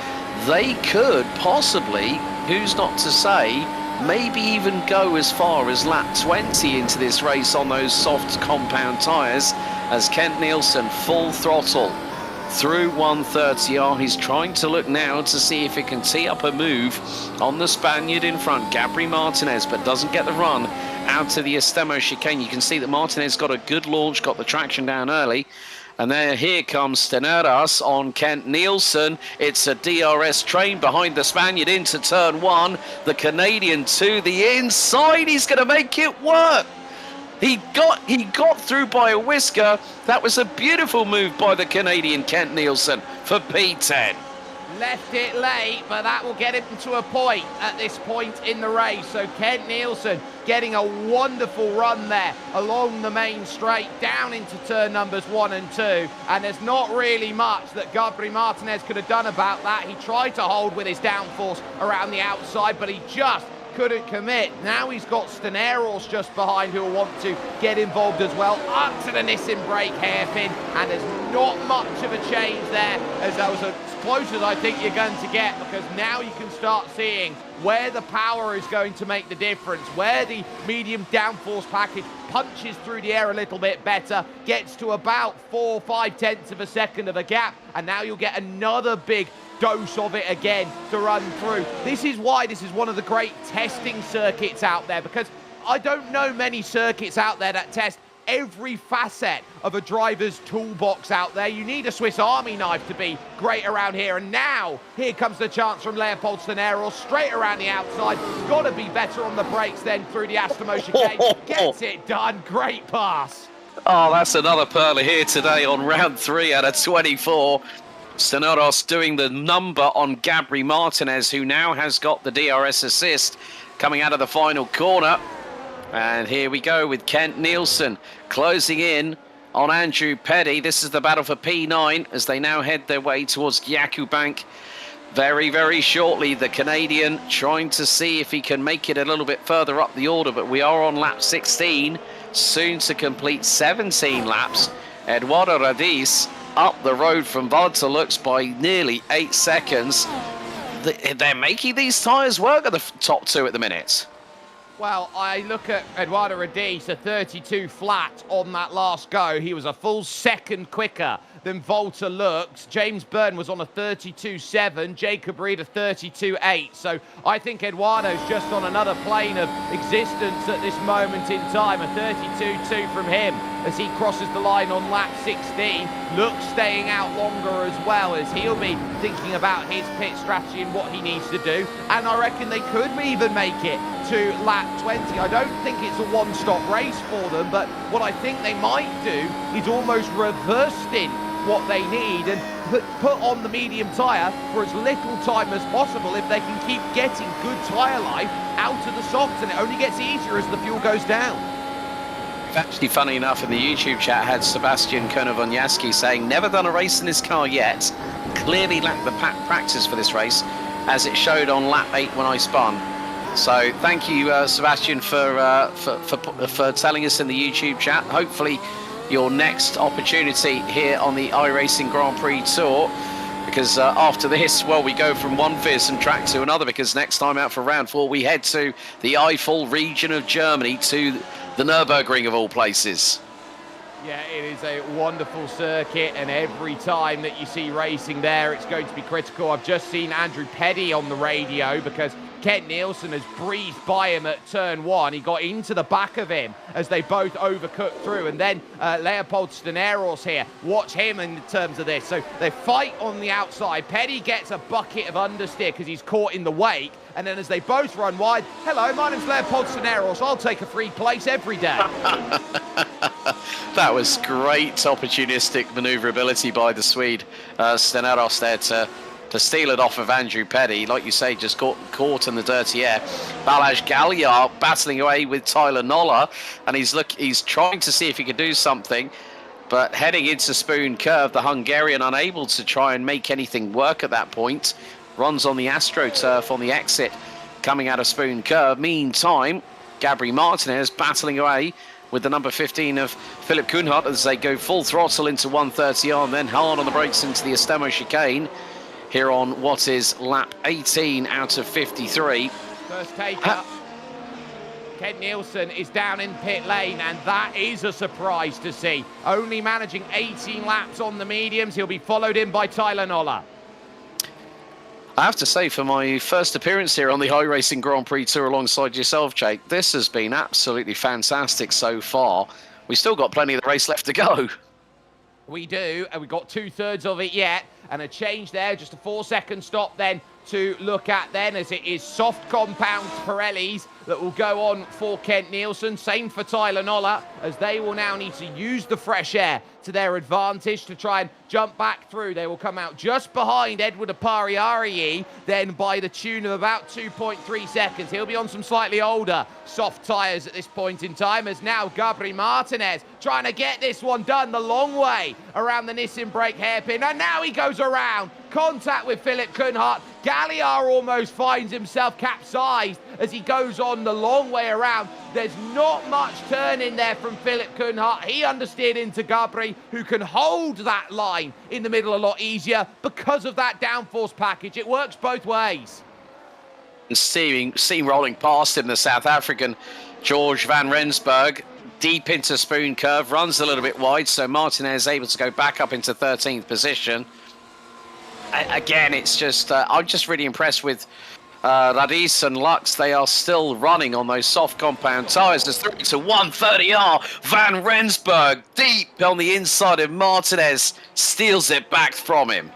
They could possibly, who's not to say, maybe even go as far as lap 20 into this race on those soft compound tyres, as Kent Nielsen full throttle through 130R. He's trying to look now to see if he can tee up a move on the Spaniard in front, Gabri Martinez, but doesn't get the run out to the Estemo chicane. You can see that Martinez got a good launch, got the traction down early. And here comes Steneras on Kent Nielsen. It's a DRS train behind the Spaniard into turn 1. The Canadian to the inside. He's going to make it work. He got through by a whisker. That was a beautiful move by the Canadian Kent Nielsen for P10. Left it late, but that will get him to a point at this point in the race. So Kent Nielsen getting a wonderful run there along the main straight, down into turn numbers 1 and 2. And there's not really much that Gabri Martinez could have done about that. He tried to hold with his downforce around the outside, but he just couldn't commit. Now he's got Steneros just behind, who will want to get involved as well. Up to the Nissan brake hairpin, and there's not much of a change there, as that was as close as I think you're going to get, because now you can start seeing where the power is going to make the difference, where the medium downforce package punches through the air a little bit better, gets to about 4-5 tenths of a second of a gap, and now you'll get another big dose of it again to run through. This is why this is one of the great testing circuits out there, because I don't know many circuits out there that test every facet of a driver's toolbox out there. You need a Swiss Army knife to be great around here. And now, here comes the chance from Leopold Steneros, straight around the outside. Got to be better on the brakes then through the Astemo chicane. Gets it done. Great pass. Oh, that's another pearler here today on round 3 out of 24. Steneros doing the number on Gabri Martinez, who now has got the DRS assist coming out of the final corner. And here we go with Kent Nielsen closing in on Andrew Petty. This is the battle for P9 as they now head their way towards Gyakubank. Very shortly, the Canadian trying to see if he can make it a little bit further up the order, but we are on lap 16, soon to complete 17 laps. Eduardo Radis up the road from Walter Lux by nearly 8 seconds. They're making these tyres work at the top 2 at the minute. Well, I look at Eduardo Radis, a 32 flat on that last go. He was a full second quicker than Walter Lux. James Byrne was on a 32.7, Jacob Reed a 32.8. So I think Eduardo's just on another plane of existence at this moment in time. A 32.2 from him as he crosses the line on lap 16. Lux staying out longer as well, as he'll be thinking about his pit strategy and what he needs to do. And I reckon they could even make it to lap 20. I don't think it's a one-stop race for them, but what I think they might do is almost reverse stint what they need and put on the medium tyre for as little time as possible if they can keep getting good tyre life out of the softs, and it only gets easier as the fuel goes down. Actually, funny enough, in the YouTube chat had Sebastian Konovonyaski saying, never done a race in this car yet, clearly lacked the practice for this race, as it showed on lap 8 when I spun. So thank you, Sebastian, for telling us in the YouTube chat. Hopefully your next opportunity here on the iRacing Grand Prix Tour because after this, well, we go from one fearsome track to another, because next time out for round 4, we head to the Eifel region of Germany, to the Nürburgring of all places. Yeah, it is a wonderful circuit, and every time that you see racing there, it's going to be critical. I've just seen Andrew Petty on the radio because Kent Nielsen has breezed by him at turn 1. He got into the back of him as they both overcooked through. And then Leopold Steneros here, watch him in terms of this. So they fight on the outside. Petty gets a bucket of understeer because he's caught in the wake. And then as they both run wide, hello, my name's Leopold Steneros. I'll take a free place every day. That was great opportunistic manoeuvrability by the Swede Steneros there to steal it off of Andrew Petty. Like you say, just caught in the dirty air. Balázs Galliard battling away with Tyler Noller, and he's trying to see if he can do something, but heading into Spoon Curve, the Hungarian unable to try and make anything work at that point. Runs on the AstroTurf on the exit coming out of Spoon Curve. Meantime, Gabri Martinez battling away with the number 15 of Philip Koenhart as they go full throttle into 130R, and then hard on the brakes into the Estemo chicane here on what is lap 18 out of 53. First taker. Kent Nielsen is down in pit lane, and that is a surprise to see. Only managing 18 laps on the mediums. He'll be followed in by Tyler Noller. I have to say, for my first appearance here on the iRacing Grand Prix Tour alongside yourself, Jake, this has been absolutely fantastic so far. We've still got plenty of the race left to go. We do, and we've got 2/3 of it yet. And a change there, just a 4-second stop then to look at then, as it is soft compound Pirellis that will go on for Kent Nielsen. Same for Tyler Noller, as they will now need to use the fresh air to their advantage to try and jump back through. They will come out just behind Edward Apariarii, then by the tune of about 2.3 seconds. He'll be on some slightly older soft tyres at this point in time, as now Gabri Martinez trying to get this one done the long way around the Nissan brake hairpin, and now he goes around. Contact with Philip Koenhart. Galliard almost finds himself capsized as he goes on the long way around. There's not much turn in there from Philip Koenhart. He understeered into Gabri, who can hold that line in the middle a lot easier because of that downforce package. It works both ways. Steamrolling past him, the South African George van Rensburg, deep into Spoon Curve, runs a little bit wide, so Martinez able to go back up into 13th position. Again, it's just, I'm just really impressed with Radis and Lux. They are still running on those soft compound tyres. There's through to 130R. Van Rensburg deep on the inside of Martinez, steals it back from him.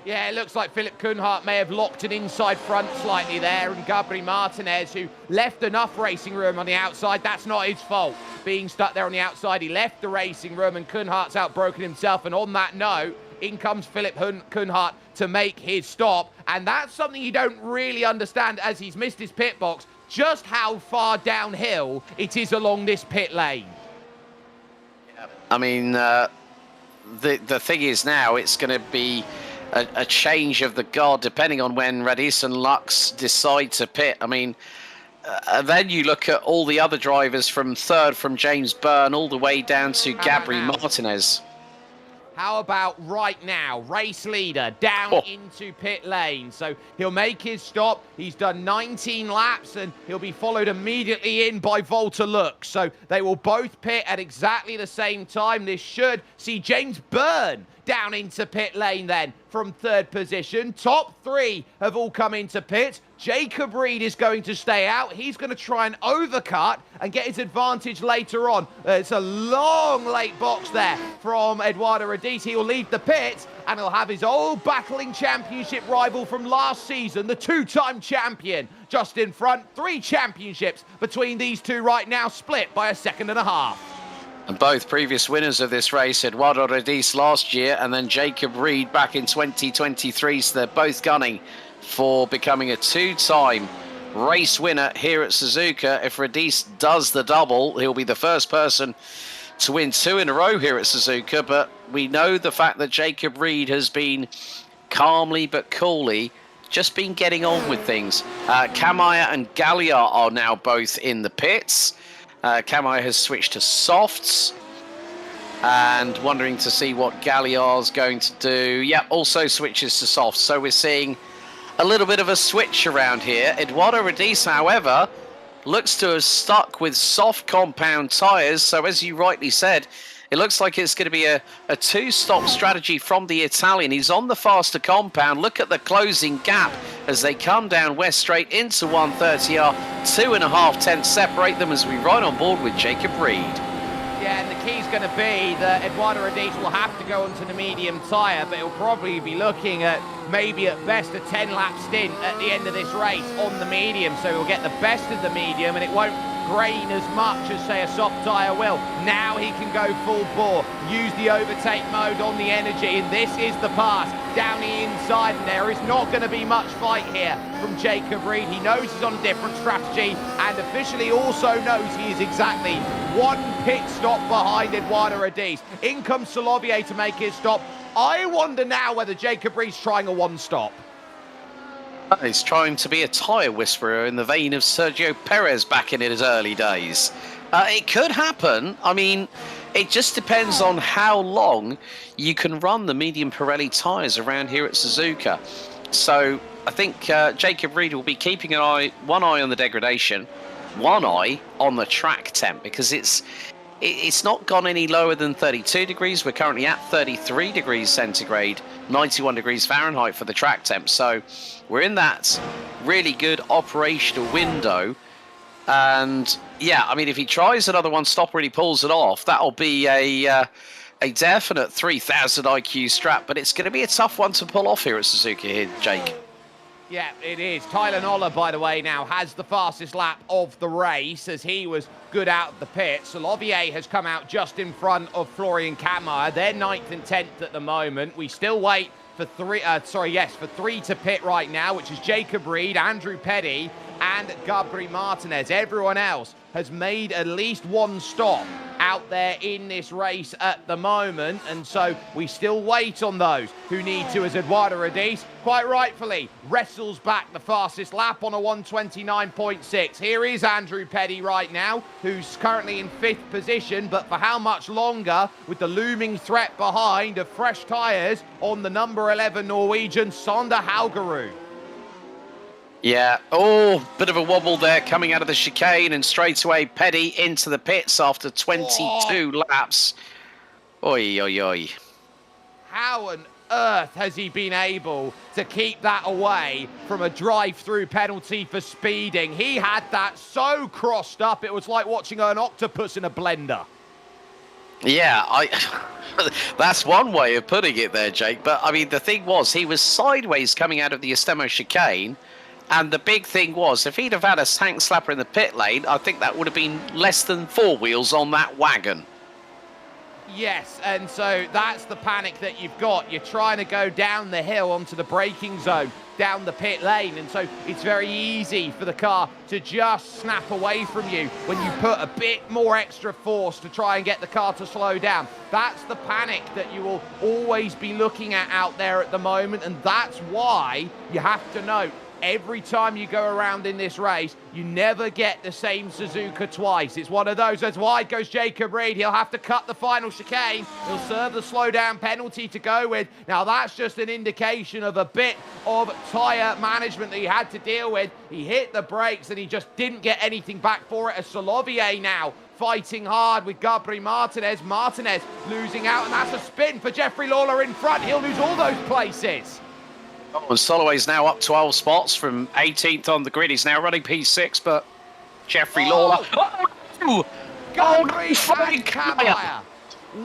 Yeah, it looks like Philip Koenhart may have locked an inside front slightly there, and Gabri Martinez, who left enough racing room on the outside, that's not his fault. Being stuck there on the outside, he left the racing room, and Koenhart's outbroken himself, and on that note, in comes Philip Koenhart to make his stop, and that's something you don't really understand as he's missed his pit box, just how far downhill it is along this pit lane. I mean, the thing is now, it's going to be a change of the guard depending on when Radis and Lux decide to pit. I mean, then you look at all the other drivers from third, from James Byrne all the way down to Gabri Martinez. How about right now? Race leader down into pit lane. So he'll make his stop. He's done 19 laps, and he'll be followed immediately in by Volta Lux. So they will both pit at exactly the same time. This should see James Byrne down into pit lane then from third position. Top three have all come into pit. Jacob Reed is going to stay out. He's going to try and overcut and get his advantage later on. It's a long late box there from Eduardo Radis. He'll leave the pit, and he'll have his old battling championship rival from last season, the two-time champion, just in front. 3 championships between these two right now, split by 1.5 seconds. And both previous winners of this race, Eduardo Radis last year and then Jacob Reed back in 2023. So they're both gunning for becoming a 2-time race winner here at Suzuka. If Radis does the double, he'll be the first person to win 2 in a row here at Suzuka. But we know the fact that Jacob Reed has been calmly but coolly just been getting on with things. Kamaya and Galliard are now both in the pits. Kamaya has switched to softs. And wondering to see what Galliard's going to do. Yeah, also switches to soft. So we're seeing a little bit of a switch around here. Eduardo Radice, however, looks to have stuck with soft compound tyres. So as you rightly said, it looks like it's going to be a two-stop strategy from the Italian. He's on the faster compound. Look at the closing gap as they come down West Straight into 130R. 2.5 tenths separate them as we ride on board with Jacob Reed. Yeah, and the key's going to be that Eduardo Radice will have to go onto the medium tyre, but he'll probably be looking at maybe at best a 10-lap stint at the end of this race on the medium, so he'll get the best of the medium and it won't grain as much as, say, a soft tyre will. Now he can go full bore, use the overtake mode on the energy, and this is the pass down the inside, and there is not going to be much fight here from Jacob Reed. He knows he's on a different strategy, and officially also knows he is exactly one pit stop behind Eduardo Radice. In comes Solovier to make his stop. I wonder now whether Jacob Reed's trying a one-stop. He's trying to be a tyre whisperer in the vein of Sergio Perez back in his early days. It could happen. I mean, it just depends on how long you can run the medium Pirelli tyres around here at Suzuka. So I think Jacob Reed will be keeping one eye on the degradation, one eye on the track temp, because it's not gone any lower than 32 degrees. We're currently at 33 degrees centigrade, 91 degrees Fahrenheit for the track temp. So we're in that really good operational window. And yeah, I mean, if he tries another one stop or he pulls it off, that'll be a definite 3000 IQ strap. But it's going to be a tough one to pull off here at Suzuka here, Jake. Yeah, it is. Tyler Noller, by the way, now has the fastest lap of the race as he was good out of the pit. Solovier has come out just in front of Florian Kammeier. They're 9th and 10th at the moment. We still wait for three to pit right now, which is Jacob Reed, Andrew Petty, and Gabri Martinez. Everyone else has made at least one stop out there in this race at the moment, and so we still wait on those who need to, as Eduardo Radice quite rightfully wrestles back the fastest lap on a 129.6. Here is Andrew Petty right now, who's currently in 5th position, but for how much longer, with the looming threat behind of fresh tyres on the number 11 Norwegian Sander Haugerud. Yeah, oh, bit of a wobble there coming out of the chicane, and straight away Petty into the pits after 22 laps. Oi, oi, oi. How on earth has he been able to keep that away from a drive-through penalty for speeding? He had that so crossed up, it was like watching an octopus in a blender. Yeah, that's one way of putting it there, Jake. But, I mean, the thing was, he was sideways coming out of the Estemo chicane. And the big thing was, if he'd have had a tank slapper in the pit lane, I think that would have been less than 4 wheels on that wagon. Yes, and so that's the panic that you've got. You're trying to go down the hill onto the braking zone, down the pit lane, and so it's very easy for the car to just snap away from you when you put a bit more extra force to try and get the car to slow down. That's the panic that you will always be looking at out there at the moment, and that's why you have to note, every time you go around in this race, you never get the same Suzuka twice. It's one of those. As wide goes Jacob Reed. He'll have to cut the final chicane. He'll serve the slowdown penalty to go with. Now, that's just an indication of a bit of tyre management that he had to deal with. He hit the brakes and he just didn't get anything back for it. As Solovier now fighting hard with Gabri Martinez. Martinez losing out, and that's a spin for Jeffrey Lawler in front. He'll lose all those places. Oh, and Soloway's now up 12 spots from 18th on the grid. He's now running P6, but Jeffrey Lawler. Oh, Gabri and Kammeier.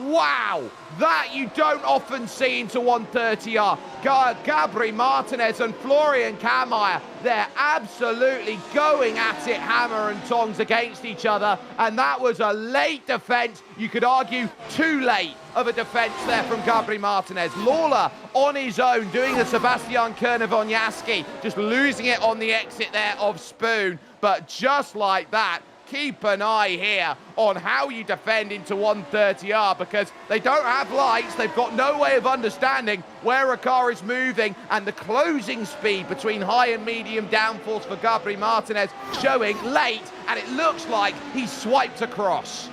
Wow, that you don't often see into 130R. Gabri Martinez and Florian Kammeier, they're absolutely going at it hammer and tongs against each other, and that was a late defense. You could argue too late of a defense there from Gabri Martinez. Lawler on his own doing the Sebastian Koerner-Woniarski, just losing it on the exit there of Spoon, but just like that, keep an eye here on how you defend into 130R, because they don't have lights, they've got no way of understanding where a car is moving, and the closing speed between high and medium downforce for Gabri Martinez showing late, and it looks like he's swiped across.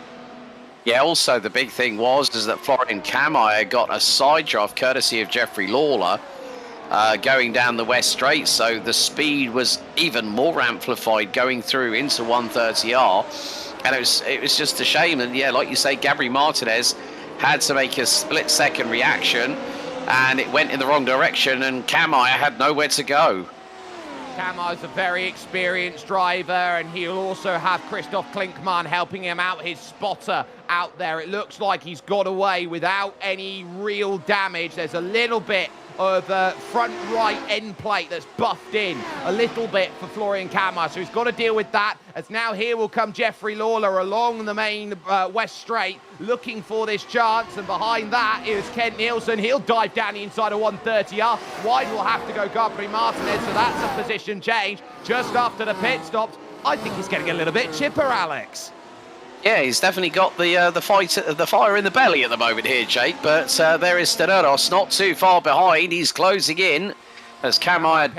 Yeah, also the big thing is that Florian Kammeyer got a side drive courtesy of Jeffrey Lawler going down the West Straight, so the speed was even more amplified going through into 130R, and it was just a shame. And yeah, like you say, Gabri Martinez had to make a split-second reaction, and it went in the wrong direction, and Kammeyer had nowhere to go. Kameyer's a very experienced driver, and he'll also have Christoph Klinkmann helping him out, his spotter out there. It looks like he's got away without any real damage. There's a little bit of front right end plate that's buffed in a little bit for Florian Kammeyer, so he's got to deal with that. As now here will come Jeffrey Lawler along the main West Straight, looking for this chance, and behind that is Kent Nielsen. He'll dive down the inside of 130R. Wide will have to go Gabri Martinez, so that's a position change just after the pit stops. I think he's getting a little bit chipper, Alex. Yeah, he's definitely got the fire in the belly at the moment here, Jake. But there is Steneros not too far behind. He's closing in as Kammeyer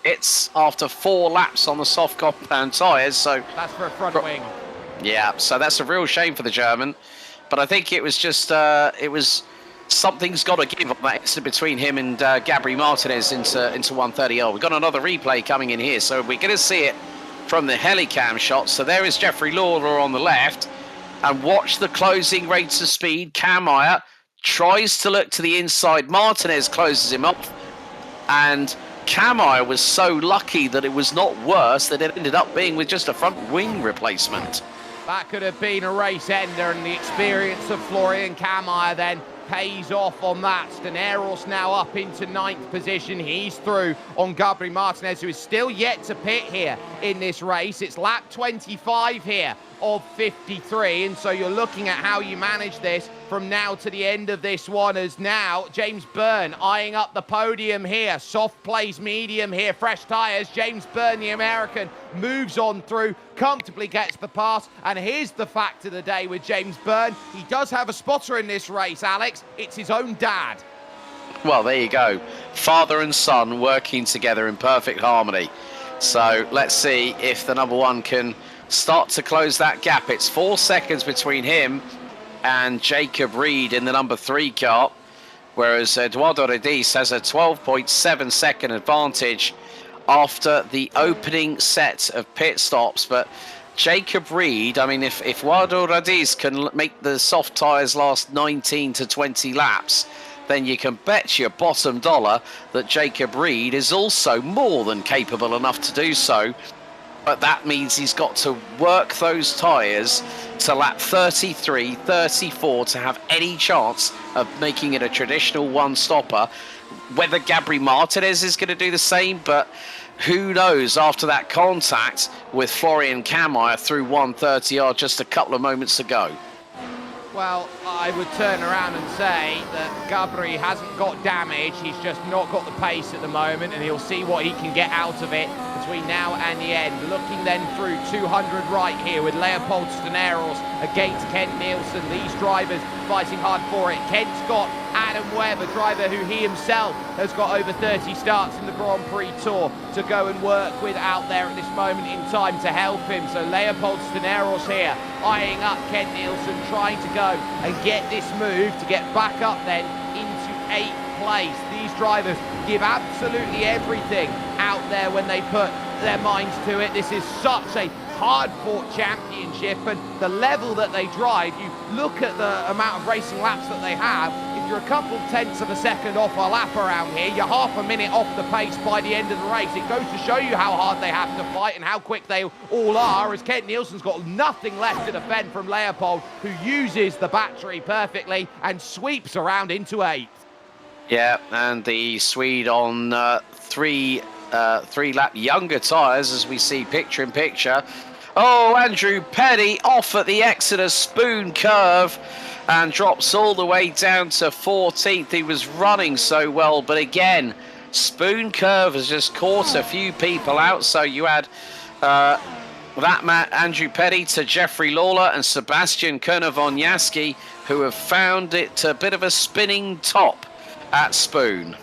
pits after 4 laps on the soft compound tyres. So that's for a front wing. Yeah, so that's a real shame for the German. But I think it was just something's got to give on that incident between him and Gabri Martinez into 130R. We've got another replay coming in here, so we're going to see it from the helicam shot. So there is Jeffrey Lawler on the left, and watch the closing rates of speed. Kammeyer tries to look to the inside. Martinez closes him up, and Kammeyer was so lucky that it was not worse, that it ended up being with just a front wing replacement. That could have been a race ender, and the experience of Florian Kammeyer then pays off on that. Steneros now up into 9th position. He's through on Gabri Martinez, who is still yet to pit here in this race. It's lap 25 here of 53, and so you're looking at how you manage this from now to the end of this one, as now James Byrne eyeing up the podium here. Soft plays medium here, fresh tyres. James Byrne, the American, moves on through, comfortably gets the pass, and here's the fact of the day with James Byrne. He does have a spotter in this race, Alex. It's his own dad. Well, there you go. Father and son working together in perfect harmony. So let's see if the number one can start to close that gap. It's 4 seconds between him and Jacob Reed in the number 3 car, whereas Eduardo Rediz has a 12.7 second advantage after the opening set of pit stops. But Jacob Reed, I mean, if Eduardo Rediz can make the soft tyres last 19 to 20 laps, then you can bet your bottom dollar that Jacob Reed is also more than capable enough to do so. But that means he's got to work those tyres to lap 33, 34 to have any chance of making it a traditional one-stopper. Whether Gabri Martinez is going to do the same, but who knows after that contact with Florian Kammeyer through 130R just a couple of moments ago. Well, I would turn around and say that Gabri hasn't got damage. He's just not got the pace at the moment, and he'll see what he can get out of it between now and the end. Looking then through 200 right here with Leopold Steneros against Kent Nielsen. These drivers fighting hard for it. Kent's got Adam Webb, a driver who he himself has got over 30 starts in the Grand Prix Tour to go and work with out there at this moment in time to help him. So Leopold Steneros here eyeing up Kent Nielsen, trying to go and get this move to get back up then into 8th place. These drivers give absolutely everything out there when they put their minds to it. This is such a hard-fought championship, and the level that they drive, you look at the amount of racing laps that they have. If you're a couple tenths of a second off a lap around here, you're half a minute off the pace by the end of the race. It goes to show you how hard they have to fight and how quick they all are, as Kent Nielsen's got nothing left to defend from Leopold, who uses the battery perfectly and sweeps around into 8th. Yeah, and the Swede on three-lap younger tyres, as we see picture in picture. Oh, Andrew Petty off at the Exeter Spoon curve and drops all the way down to 14th. He was running so well, but again, Spoon curve has just caught a few people out. So you had Andrew Petty to Jeffrey Lawler and Sebastian Konovonyaski, who have found it a bit of a spinning top at Spoon.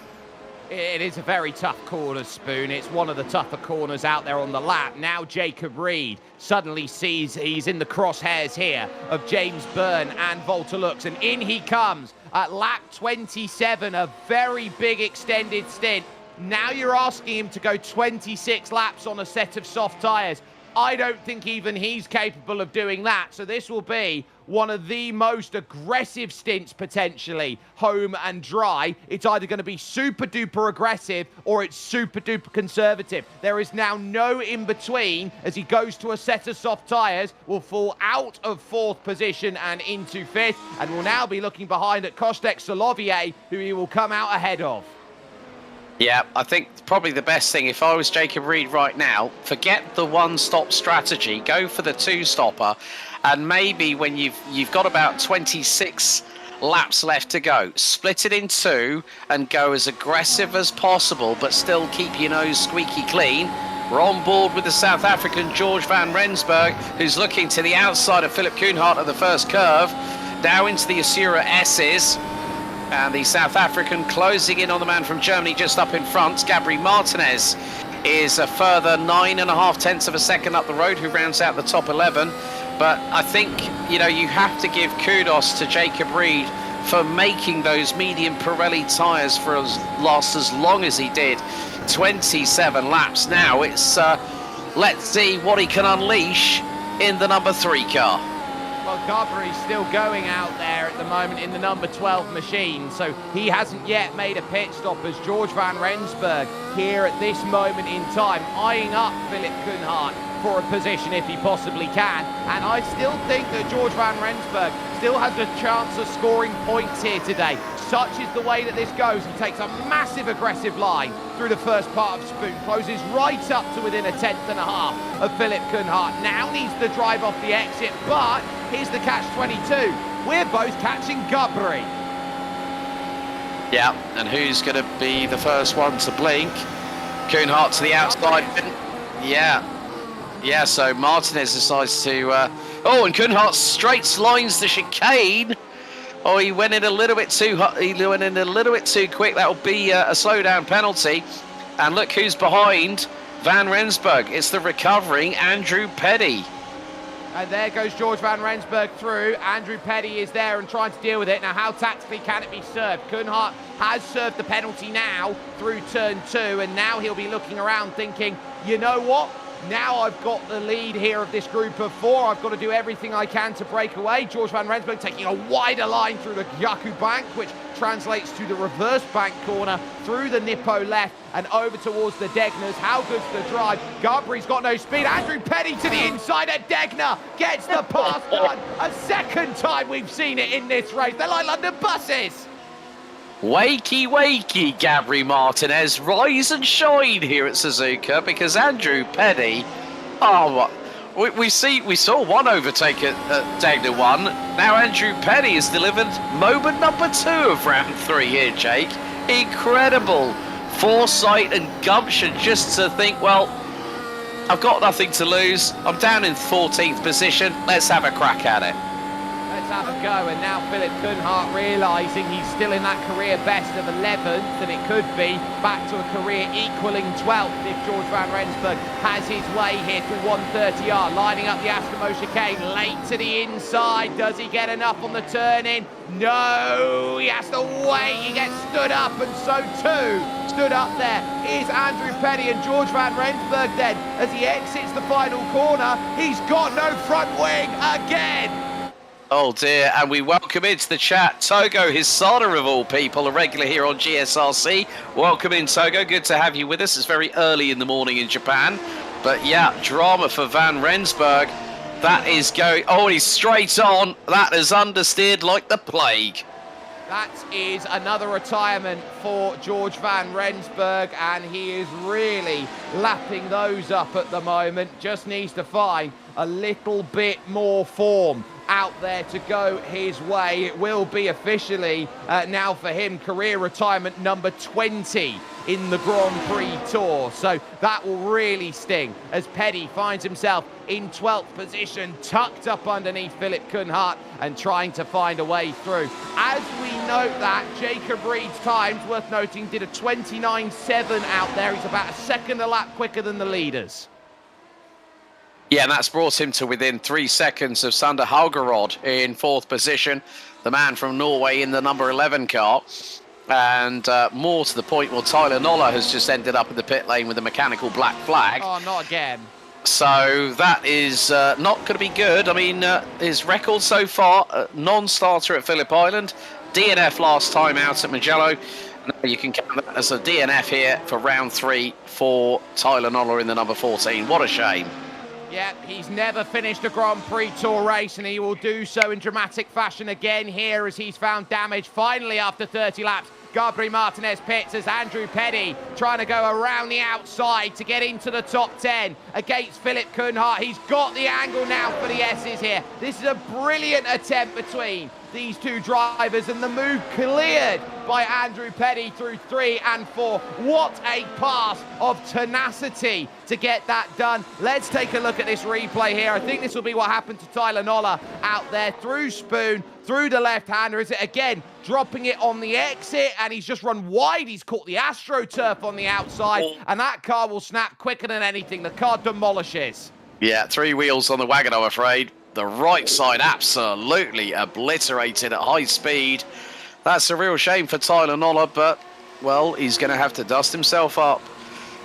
It is a very tough corner, Spoon. It's one of the tougher corners out there on the lap. Now Jacob Reed suddenly sees he's in the crosshairs here of James Byrne and Volta Lux, and in he comes at lap 27, a very big extended stint. Now you're asking him to go 26 laps on a set of soft tyres. I don't think even he's capable of doing that. So this will be one of the most aggressive stints potentially, home and dry. It's either going to be super duper aggressive or it's super duper conservative. There is now no in between as he goes to a set of soft tyres, will fall out of 4th position and into 5th, and will now be looking behind at Kostek Solovier, who he will come out ahead of. Yeah, I think probably the best thing, if I was Jacob Reed right now, forget the one-stop strategy, go for the two-stopper, and maybe when you've got about 26 laps left to go, split it in two and go as aggressive as possible, but still keep your nose squeaky clean. We're on board with the South African George van Rensburg, who's looking to the outside of Philip Koenhart at the first curve, now into the Asura S's. And the South African closing in on the man from Germany just up in front. Gabri Martinez is a further 9.5 tenths of a second up the road, who rounds out the top 11. But I think, you know, you have to give kudos to Jacob Reed for making those medium Pirelli tyres for last as long as he did. 27 laps now. It's let's see what he can unleash in the number 3 car. Well, Gabry's still going out there at the moment in the number 12 machine, so he hasn't yet made a pit stop as George van Rensburg here at this moment in time, eyeing up Philip Koenhart for a position if he possibly can. And I still think that George van Rensburg still has a chance of scoring points here today. Such is the way that this goes. He takes a massive aggressive line through the first part of Spoon, closes right up to within a 10.5 of Philip Koenhart. Now needs to drive off the exit, but here's the catch-22. We're both catching Gabry. Yeah, and who's going to be the first one to blink? Koenhart to the outside. Yeah, so Martinez decides to... and Koenhart straight lines the chicane. Oh, he went in a little bit too quick. That'll be a slowdown penalty. And look who's behind Van Rensburg. It's the recovering Andrew Petty. And there goes George van Rensburg through. Andrew Petty is there and trying to deal with it. Now, how tactically can it be served? Koenhart has served the penalty now through turn 2, and now he'll be looking around thinking, you know what? Now I've got the lead here of this group of 4. I've got to do everything I can to break away. George van Rensburg taking a wider line through the Yaku bank, which translates to the reverse bank corner, through the Nippo left and over towards the Degners. How good's the drive? Gabry's got no speed. Andrew Petty to the inside at Degner. Gets the pass done. A second time we've seen it in this race. They're like London buses. Wakey, wakey, Gabri Martinez, rise and shine here at Suzuka, because Andrew Petty, we saw one overtake at Degner 1. Now Andrew Petty has delivered moment number 2 of round 3 here, Jake. Incredible foresight and gumption just to think, well, I've got nothing to lose. I'm down in 14th position. Let's have a crack at it. Let's have a go. And now Philip Koenhart realising he's still in that career best of 11th, and it could be back to a career equaling 12th if George van Rensburg has his way here to 130R, lining up the Astramo chicane, late to the inside. Does he get enough on the turn in? No, he has to wait. He gets stood up, and so too stood up there is Andrew Petty, and George van Rensburg then, as he exits the final corner, he's got no front wing again. Oh dear, and we welcome into the chat Togo Hisada of all people, a regular here on GSRC. Welcome in, Togo, good to have you with us. It's very early in the morning in Japan. But yeah, drama for Van Rensburg. That is going, he's straight on. That is understeered like the plague. That is another retirement for George van Rensburg, and he is really lapping those up at the moment. Just needs to find a little bit more form out there to go his way. It will be officially now for him career retirement number 20 in the Grand Prix Tour. So that will really sting as Petty finds himself in 12th position, tucked up underneath Philip Koenhart and trying to find a way through. As we note that, Jacob Reed's times, worth noting, did a 29.7 out there. He's about a second a lap quicker than the leaders. Yeah, and that's brought him to within 3 seconds of Sander Haugerod in 4th position, the man from Norway in the number 11 car. And more to the point, well, Tyler Noller has just ended up in the pit lane with a mechanical black flag. Oh, not again. So that is not going to be good. I mean, his record so far, non-starter at Phillip Island, DNF last time out at Mugello. You can count that as a DNF here for round 3 for Tyler Noller in the number 14. What a shame. Yeah, he's never finished a Grand Prix Tour race, and he will do so in dramatic fashion again here as he's found damage finally after 30 laps. Gabriel Martinez pits as Andrew Petty trying to go around the outside to get into the top 10 against Philip Koenhart. He's got the angle now for the S's here. This is a brilliant attempt between these two drivers, and the move cleared by Andrew Petty through 3 and 4. What a pass of tenacity to get that done. Let's take a look at this replay here. I think this will be what happened to Tyler Noller out there through Spoon, through the left-hander. Is it again dropping it on the exit, and he's just run wide. He's caught the AstroTurf on the outside, and that car will snap quicker than anything. The car demolishes. Yeah, 3 wheels on the wagon, I'm afraid. The right side absolutely obliterated at high speed. That's a real shame for Tyler Noller, but, well, he's going to have to dust himself up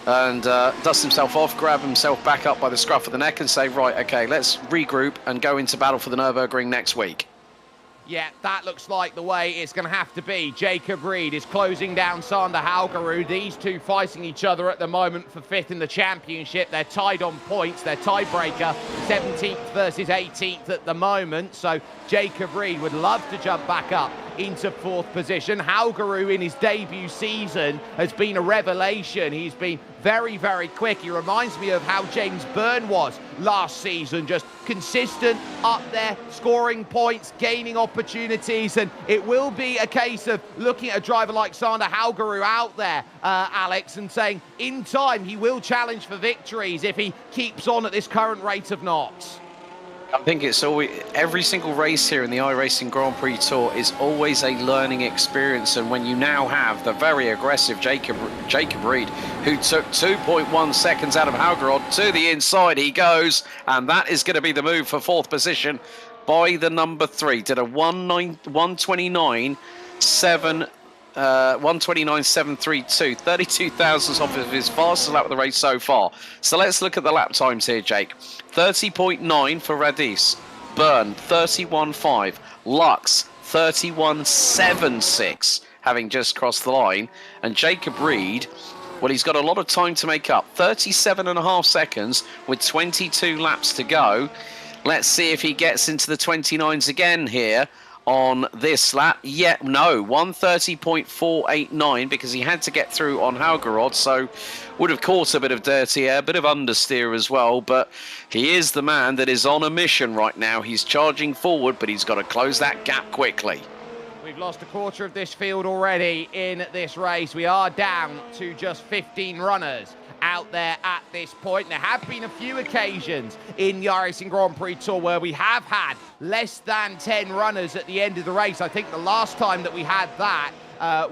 and dust himself off, grab himself back up by the scruff of the neck and say, right, okay, let's regroup and go into battle for the Nürburgring next week. Yeah, that looks like the way it's going to have to be. Jacob Reed is closing down Sander Haugerud. These two fighting each other at the moment for 5th in the championship. They're tied on points. They're tiebreaker, 17th versus 18th at the moment. So Jacob Reed would love to jump back up into 4th position. Haugerud in his debut season has been a revelation. He's been very, very quick. He reminds me of how James Byrne was last season, just consistent, up there, scoring points, gaining opportunities, and it will be a case of looking at a driver like Sander Haugerud out there, Alex, and saying in time he will challenge for victories if he keeps on at this current rate of knots. I think it's always, every single race here in the iRacing Grand Prix Tour is always a learning experience, and when you now have the very aggressive Jacob Reed, who took 2.1 seconds out of Haugerod, to the inside he goes, and that is going to be the move for 4th position by the number 3. Did a 129.732, 32 thousandths off of his fastest lap of the race so far. So let's look at the lap times here, Jake. 30.9 for Radis, Byrne 31.5, Lux 31.76, having just crossed the line, and Jacob Reed, well, he's got a lot of time to make up. 37.5 seconds with 22 laps to go. Let's see if he gets into the 29s again here on this lap. Yeah, no, 130.489 because he had to get through on Haugerod, so would have caught a bit of dirty air, a bit of understeer as well, but he is the man that is on a mission right now. He's charging forward, but he's got to close that gap quickly. We've lost a quarter of this field already in this race. We are down to just 15 runners out there at this point. There have been a few occasions in the iRacing Grand Prix Tour where we have had less than 10 runners at the end of the race. I think the last time that we had that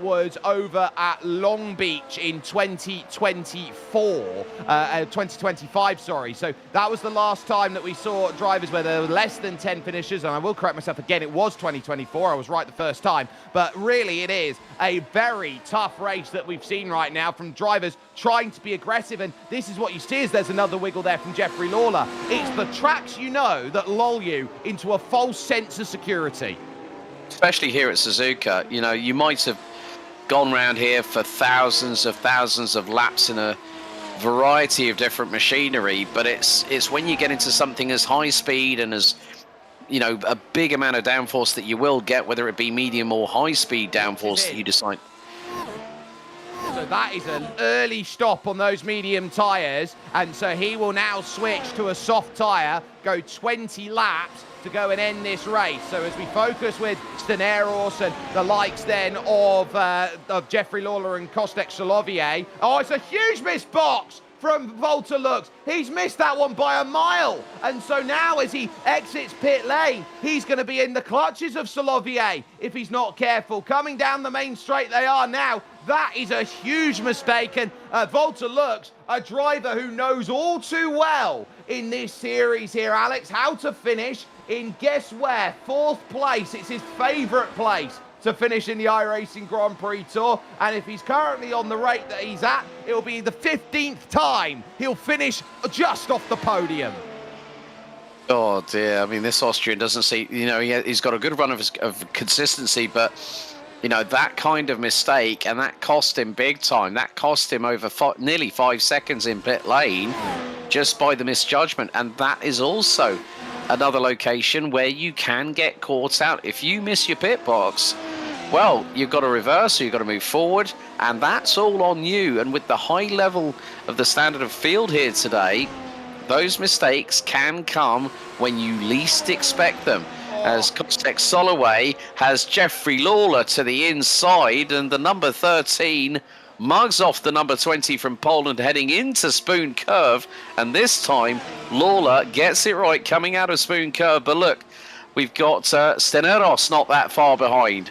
was over at Long Beach in 2025, sorry. So that was the last time that we saw drivers where there were less than 10 finishers, and I will correct myself again, it was 2024, I was right the first time. But really it is a very tough race that we've seen right now from drivers trying to be aggressive, and this is what you see as there's another wiggle there from Jeffrey Lawler. It's the tracks you know that lull you into a false sense of security. Especially here at Suzuka, you know, you might have gone round here for thousands of laps in a variety of different machinery, but it's when you get into something as high speed and as, you know, a big amount of downforce that you will get, whether it be medium or high speed downforce, that you decide. So that is an early stop on those medium tyres. And so he will now switch to a soft tyre, go 20 laps to go and end this race. So as we focus with Steneros and the likes then of Jeffrey Lawler and Kostek Solovier. Oh, it's a huge missed box from Volta Lux. He's missed that one by a mile. And so now as he exits pit lane, he's going to be in the clutches of Solovier if he's not careful. Coming down the main straight they are now. That is a huge mistake. And Volta Lux, a driver who knows all too well in this series here, Alex, how to finish in, guess where? 4th place. It's his favourite place to finish in the iRacing Grand Prix Tour. And if he's currently on the rate that he's at, it'll be the 15th time he'll finish just off the podium. Oh dear, I mean, this Austrian doesn't see, you know, he's got a good run of consistency, but, you know, that kind of mistake, and that cost him big time. That cost him over nearly 5 seconds in pit lane just by the misjudgment. And that is also another location where you can get caught out. If you miss your pit box, well, you've got to reverse, or you've got to move forward, and that's all on you. And with the high level of the standard of field here today, those mistakes can come when you least expect them. As Kostek Soloway has Jeffrey Lawler to the inside, and the number 13 mugs off the number 20 from Poland heading into Spoon Curve, and this time Lawler gets it right coming out of Spoon Curve. But look, we've got Steneros not that far behind,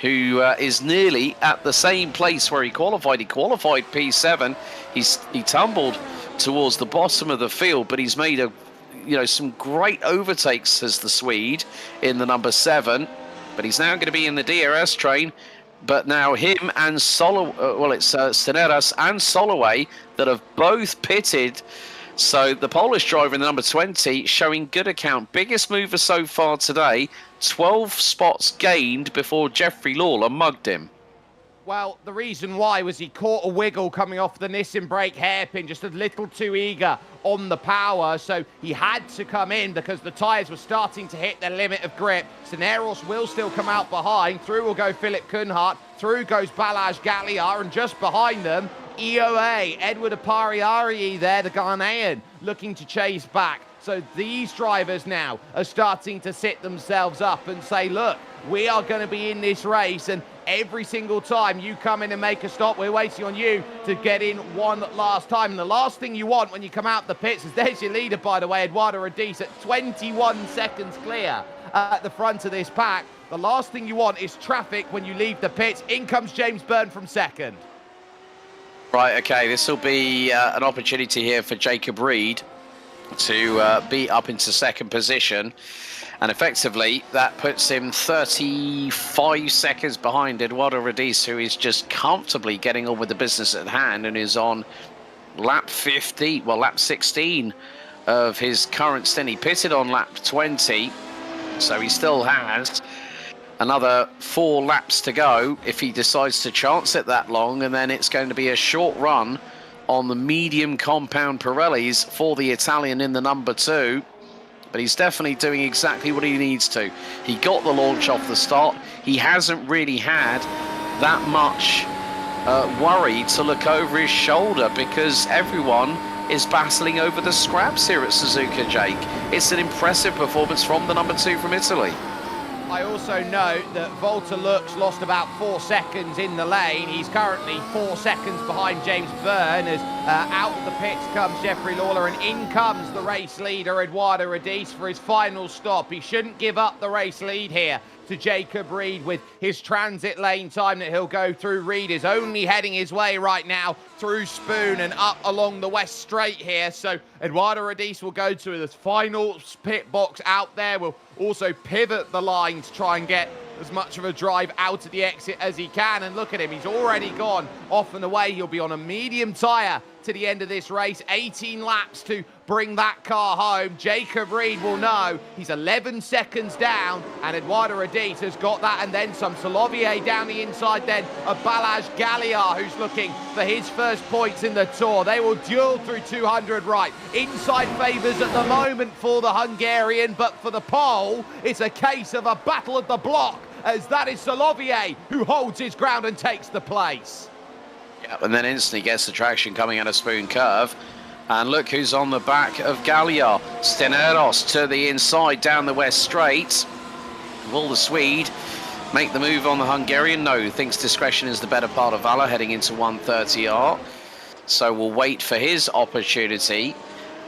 who is nearly at the same place where he qualified. He qualified P7. He tumbled towards the bottom of the field, but he's made some great overtakes as the Swede in the number 7. But he's now going to be in the DRS train. But now him and Steneros and Soloway that have both pitted. So the Polish driver in the number 20 showing good account. Biggest mover so far today. 12 spots gained before Jeffrey Lawler mugged him. Well, the reason why was he caught a wiggle coming off the Nissan brake hairpin, just a little too eager on the power, so he had to come in because the tyres were starting to hit their limit of grip. Steneros will still come out behind. Through will go Philip Kunhardt. Through goes Balazs Galliard, and just behind them, EOA, Edward Apariari there, the Ghanaian, looking to chase back. So these drivers now are starting to sit themselves up and say, look, we are going to be in this race, and every single time you come in and make a stop, we're waiting on you to get in one last time. And the last thing you want when you come out the pits is, there's your leader, by the way, Eduardo Radice at 21 seconds clear at the front of this pack. The last thing you want is traffic when you leave the pits. In comes James Byrne from second. Right, okay, this will be an opportunity here for Jacob Reed to be up into second position. And effectively, that puts him 35 seconds behind Eduardo Radice, who is just comfortably getting on with the business at hand and is on lap 16 of his current stint. He pitted on lap 20, so he still has another 4 laps to go if he decides to chance it that long, and then it's going to be a short run on the medium compound Pirellis for the Italian in the number 2. But he's definitely doing exactly what he needs to. He got the launch off the start. He hasn't really had that much worry to look over his shoulder because everyone is battling over the scraps here at Suzuka, Jake. It's an impressive performance from the number 2 from Italy. I also note that Volta Lux lost about 4 seconds in the lane. He's currently 4 seconds behind James Byrne as out of the pits comes Jeffrey Lawler, and in comes the race leader, Eduardo Radice, for his final stop. He shouldn't give up the race lead here to Jacob Reed with his transit lane time that he'll go through. Reed is only heading his way right now through Spoon and up along the West Straight here. So Eduardo Radice will go to his final pit box out there. Will also pivot the line to try and get as much of a drive out of the exit as he can. And look at him, he's already gone off and away. He'll be on a medium tyre to the end of this race. 18 laps to bring that car home. Jacob Reed will know he's 11 seconds down, and Eduardo Radice has got that and then some. Solovier down the inside then of Balazs Galliard, who's looking for his first points in the Tour. They will duel through 200 right. Inside favours at the moment for the Hungarian, but for the pole, it's a case of a battle of the block, as that is Solovier who holds his ground and takes the place. Yep, and then instantly gets the traction coming out of Spoon Curve. And look who's on the back of Galliard. Steneros to the inside down the West Straight. Will the Swede make the move on the Hungarian? No, thinks discretion is the better part of valor heading into 130R. So we'll wait for his opportunity.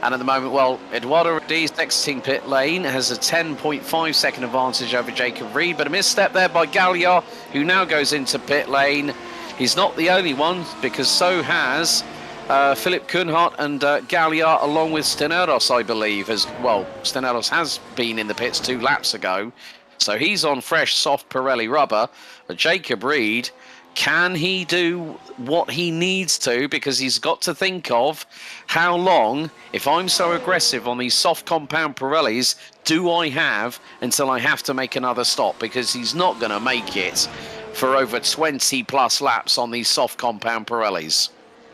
And at the moment, well, Eduardo Radiz exiting pit lane has a 10.5 second advantage over Jacob Reed, but a misstep there by Galliard, who now goes into pit lane. He's not the only one, because so has Philip Kuhnhardt and Galliard, along with Steneros, I believe. As well, Steneros has been in the pits 2 laps ago, so he's on fresh, soft Pirelli rubber. But Jacob Reed, can he do what he needs to? Because he's got to think of how long, if I'm so aggressive on these soft compound Pirellis, do I have until I have to make another stop? Because he's not going to make it for over 20 plus laps on these soft compound Pirellis.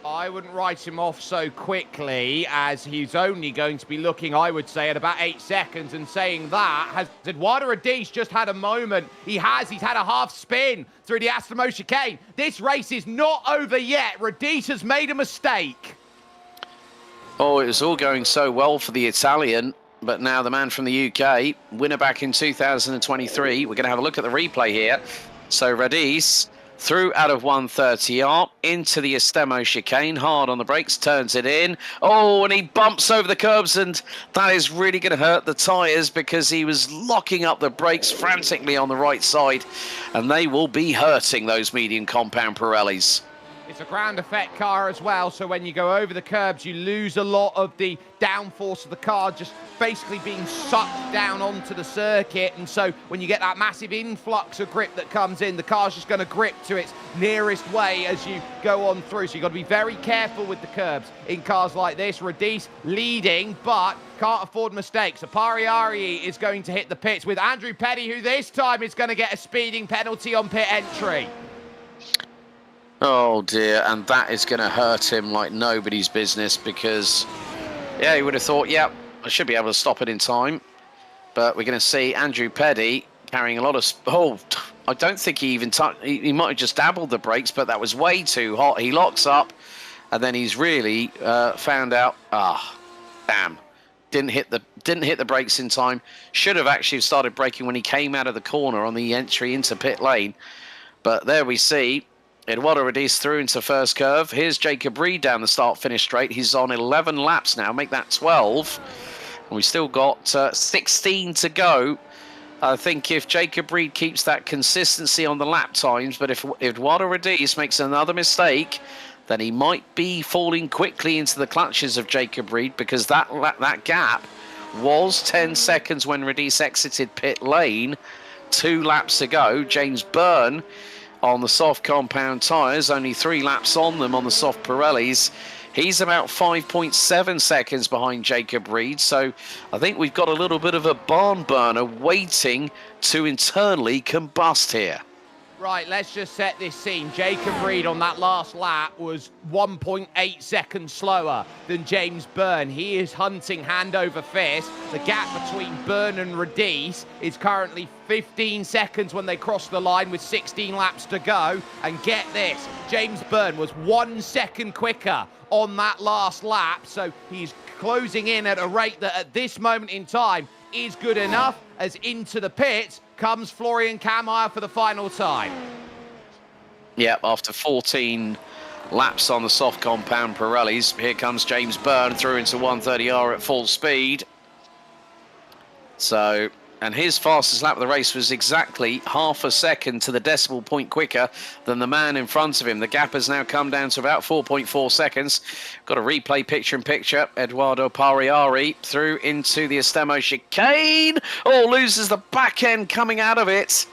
I wouldn't write him off so quickly, as he's only going to be looking, I would say, at about 8 seconds. And saying that, has Eduardo Radiz just had a moment? He's had a half spin through the Aston chicane. This race is not over yet. Radiz has made a mistake. Oh, it was all going so well for the Italian, but now the man from the UK, winner back in 2023. We're going to have a look at the replay here. So Radiz through out of 130R into the Estemo chicane, hard on the brakes, turns it in. Oh, and he bumps over the curbs, and that is really going to hurt the tyres, because he was locking up the brakes frantically on the right side, and they will be hurting those medium compound Pirellis. It's a ground effect car as well, so when you go over the curbs, you lose a lot of the downforce of the car, just basically being sucked down onto the circuit. And so when you get that massive influx of grip that comes in, the car's just going to grip to its nearest way as you go on through. So you've got to be very careful with the curbs in cars like this. Radiz leading, but can't afford mistakes. So Pariari is going to hit the pits with Andrew Petty, who this time is going to get a speeding penalty on pit entry. Oh dear, and that is going to hurt him like nobody's business, because, yeah, he would have thought, yeah, I should be able to stop it in time. But we're going to see Andrew Petty carrying a lot of... Oh, I don't think he even... He might have just dabbled the brakes, but that was way too hot. He locks up, and then he's really found out, damn, didn't hit the brakes in time. Should have actually started braking when he came out of the corner on the entry into pit lane. But there we see Eduardo Radiz through into first curve. Here's Jacob Reed down the start-finish straight. He's on 11 laps now, make that 12. And we've still got 16 to go. I think if Jacob Reed keeps that consistency on the lap times, but if Eduardo Radiz makes another mistake, then he might be falling quickly into the clutches of Jacob Reed, because that gap was 10 seconds when Radiz exited pit lane 2 laps ago. James Byrne on the soft compound tyres, only 3 laps on them on the soft Pirellis. He's about 5.7 seconds behind Jacob Reed, so I think we've got a little bit of a barn burner waiting to internally combust here. Right, let's just set this scene. Jacob Reed on that last lap was 1.8 seconds slower than James Byrne. He is hunting hand over fist. The gap between Byrne and Radiz is currently 15 seconds when they cross the line with 16 laps to go. And get this, James Byrne was 1 second quicker on that last lap. So he's closing in at a rate that at this moment in time is good enough, as into the pits comes Florian Kammeier for the final time. Yep, after 14 laps on the soft compound Pirellis, here comes James Byrne through into 130R at full speed. So, and his fastest lap of the race was exactly half a second to the decimal point quicker than the man in front of him. The gap has now come down to about 4.4 seconds. Got a replay picture-in-picture. Eduardo Pariari through into the Estemo chicane. Oh, loses the back end coming out of it.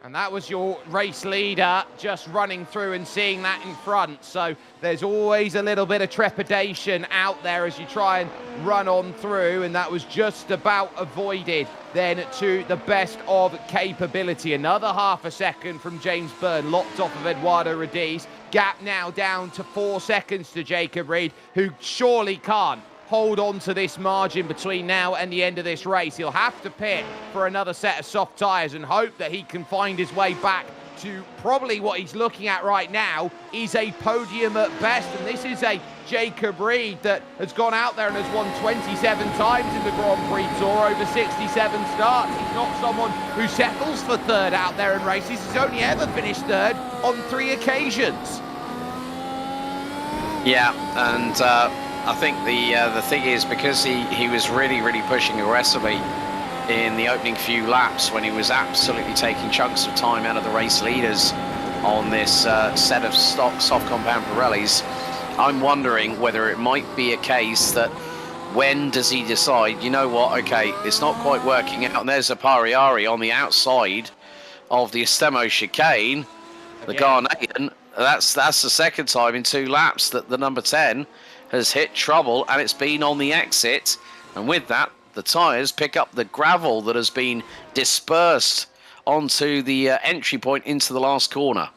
And that was your race leader just running through and seeing that in front. So there's always a little bit of trepidation out there as you try and run on through. And that was just about avoided then to the best of capability. Another half a second from James Byrne, locked off of Eduardo Radiz. Gap now down to 4 seconds to Jacob Reed, who surely can't hold on to this margin between now and the end of this race. He'll have to pit for another set of soft tyres and hope that he can find his way back to probably what he's looking at right now is a podium at best. And this is a Jacob Reed that has gone out there and has won 27 times in the Grand Prix Tour, over 67 starts. He's not someone who settles for third out there in races. He's only ever finished third on 3 occasions. Yeah, and I think the thing is, because he was really pushing aggressively in the opening few laps when he was absolutely taking chunks of time out of the race leaders on this set of stock soft compound Pirellis, I'm wondering whether it might be a case that when does he decide, you know what, okay, it's not quite working out, and there's a Pariari on the outside of the Estemo chicane, the Ghanaian. That's the second time in 2 laps that the number 10 has hit trouble, and it's been on the exit, and with that the tyres pick up the gravel that has been dispersed onto the entry point into the last corner.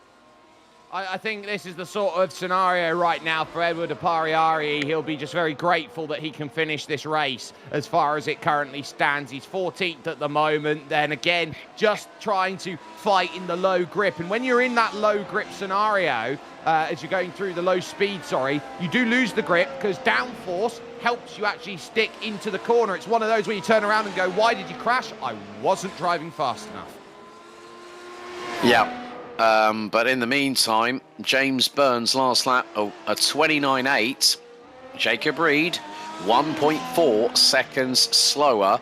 I think this is the sort of scenario right now for Edward Apariari. He'll be just very grateful that he can finish this race as far as it currently stands. He's 14th at the moment. Then again, just trying to fight in the low grip. And when you're in that low grip scenario, as you're going through the low speed, you do lose the grip because downforce helps you actually stick into the corner. It's one of those where you turn around and go, why did you crash? I wasn't driving fast enough. Yeah. But in the meantime, James Byrne's last lap, a 29.8. Jacob Reed, 1.4 seconds slower.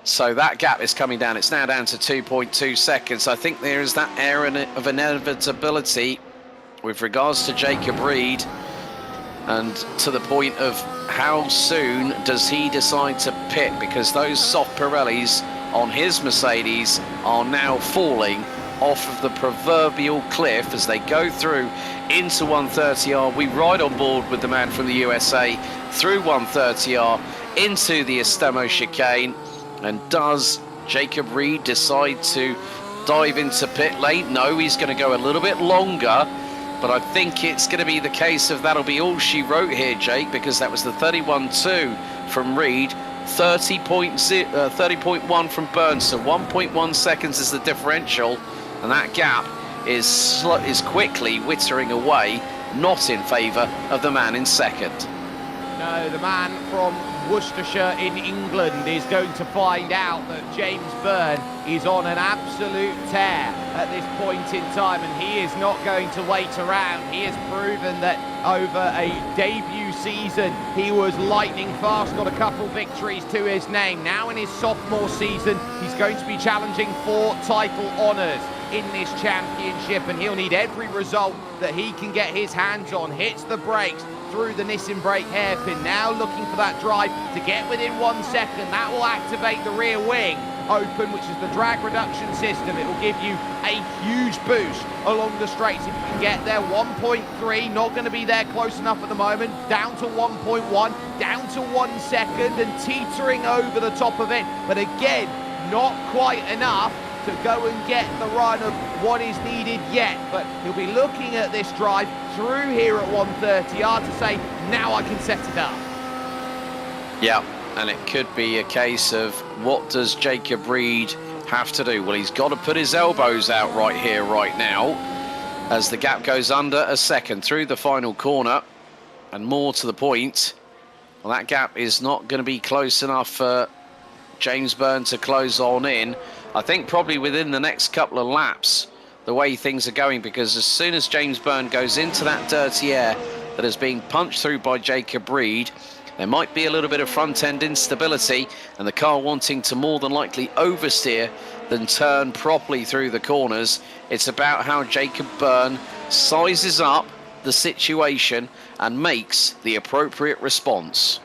So that gap is coming down. It's now down to 2.2 seconds. I think there is that air of inevitability with regards to Jacob Reed, and to the point of how soon does he decide to pit, because those soft Pirellis on his Mercedes are now falling off of the proverbial cliff as they go through into 130R. We ride on board with the man from the USA through 130R into the Estemo chicane. And does Jacob Reed decide to dive into pit lane? No, he's going to go a little bit longer, but I think it's going to be the case of that'll be all she wrote here, Jake, because that was the 31.2 from Reed, 30.1 from Burns, so 1.1 seconds is the differential. And that gap is quickly wittering away, not in favour of the man in second. No, the man from Worcestershire in England is going to find out that James Byrne is on an absolute tear at this point in time, and he is not going to wait around. He has proven that over a debut season he was lightning fast, got a couple victories to his name. Now in his sophomore season he's going to be challenging for title honours in this championship, and he'll need every result that he can get his hands on. Hits the brakes through the Nissan brake hairpin, now looking for that drive to get within 1 second. That will activate the rear wing open, which is the drag reduction system. It will give you a huge boost along the straights if you can get there. 1.3, not going to be there close enough at the moment. Down to 1.1, down to 1 second, and teetering over the top of it, but again not quite enough to go and get the run of what is needed yet. But he'll be looking at this drive through here at 130R to say, now I can set it up. Yeah, and it could be a case of what does Jacob Reed have to do? Well, he's got to put his elbows out right here, right now, as the gap goes under a second through the final corner. And more to the point, well, that gap is not going to be close enough for James Byrne to close on in. I think probably within the next couple of laps, the way things are going, because as soon as James Byrne goes into that dirty air that is being punched through by Jacob Reed, there might be a little bit of front-end instability, and the car wanting to more than likely oversteer than turn properly through the corners. It's about how Jacob Byrne sizes up the situation and makes the appropriate response.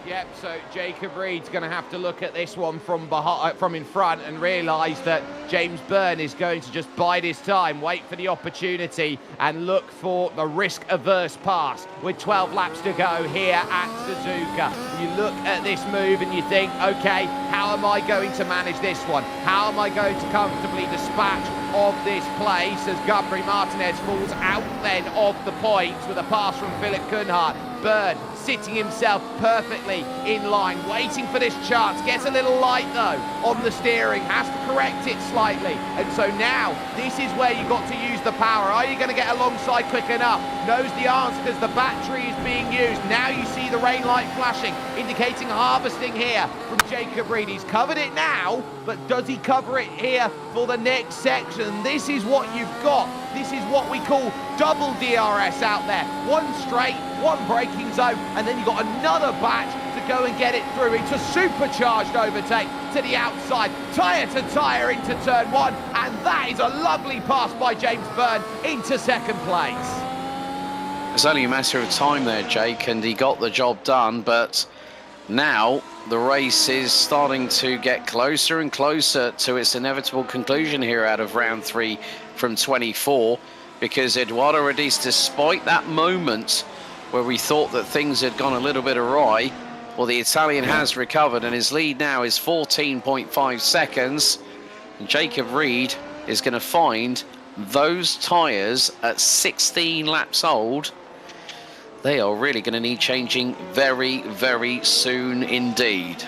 Yep, so Jacob Reed's going to have to look at this one from behind, from in front, and realise that James Byrne is going to just bide his time, wait for the opportunity, and look for the risk-averse pass with 12 laps to go here at Suzuka. You look at this move and you think, okay, how am I going to manage this one? How am I going to comfortably dispatch of this place as Gabriel Martinez falls out then of the points with a pass from Philip Koenhart. Bird sitting himself perfectly in line, waiting for this chance. Gets a little light though on the steering, has to correct it slightly. And so now this is where you've got to use the power. Are you going to get alongside quick enough? Knows the answer because the battery is being used. Now you see the rain light flashing, indicating harvesting here from Jacob Reed. He's covered it now, but does he cover it here for the next section? This is what you've got. This is what we call double DRS out there. One straight, one braking zone, and then you've got another batch to go and get it through. It's a supercharged overtake to the outside, tyre to tyre into turn one, and that is a lovely pass by James Byrne into second place. It's only a matter of time there, Jake, and he got the job done, but now the race is starting to get closer and closer to its inevitable conclusion here out of round 3 from 24, because Eduardo Rodis, despite that moment where we thought that things had gone a little bit awry, well, the Italian has recovered, and his lead now is 14.5 seconds. And Jacob Reed is going to find those tyres at 16 laps old. They are really going to need changing very, very soon indeed.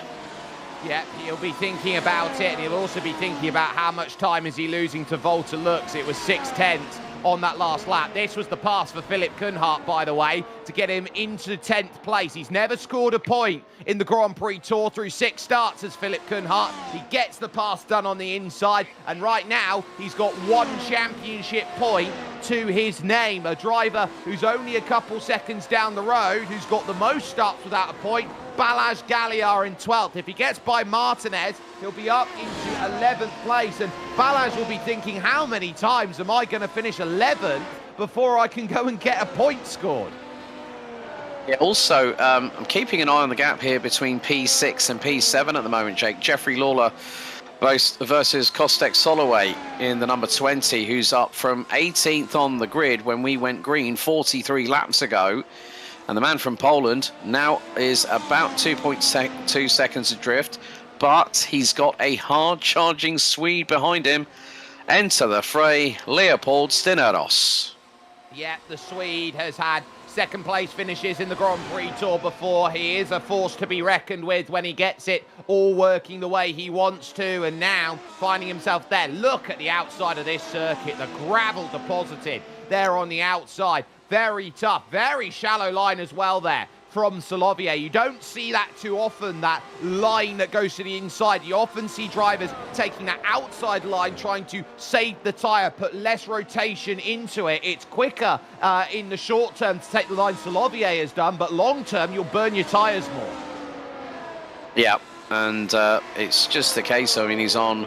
Yeah, he'll be thinking about it, and he'll also be thinking about how much time is he losing to Volta Lux. It was 6/10 on that last lap. This was the pass for Philip Koenhart, by the way, to get him into 10th place. He's never scored a point in the Grand Prix Tour through 6 starts as Philip Koenhart. He gets the pass done on the inside, and right now he's got 1 championship point to his name. A driver who's only a couple seconds down the road, who's got the most starts without a point, Balázs Galliar in 12th. If he gets by Martinez, he'll be up into 11th place. And Balázs will be thinking, how many times am I going to finish 11th before I can go and get a point scored? Yeah, also, I'm keeping an eye on the gap here between P6 and P7 at the moment, Jake. Jeffrey Lawler versus Kostek Soloway in the number 20, who's up from 18th on the grid when we went green 43 laps ago. And the man from Poland now is about 2.2 seconds adrift, but he's got a hard-charging Swede behind him. Enter the fray, Leopold Stineros. Yeah, the Swede has had second place finishes in the Grand Prix Tour before. He is a force to be reckoned with when he gets it all working the way he wants to, and now finding himself there. Look at the outside of this circuit, the gravel deposited there on the outside. Very tough, very shallow line as well there from Solovier. You don't see that too often, that line that goes to the inside. You often see drivers taking that outside line, trying to save the tyre, put less rotation into it. It's quicker in the short term to take the line Solovier has done, but long term, you'll burn your tyres more. Yeah, and it's just the case, I mean, he's on,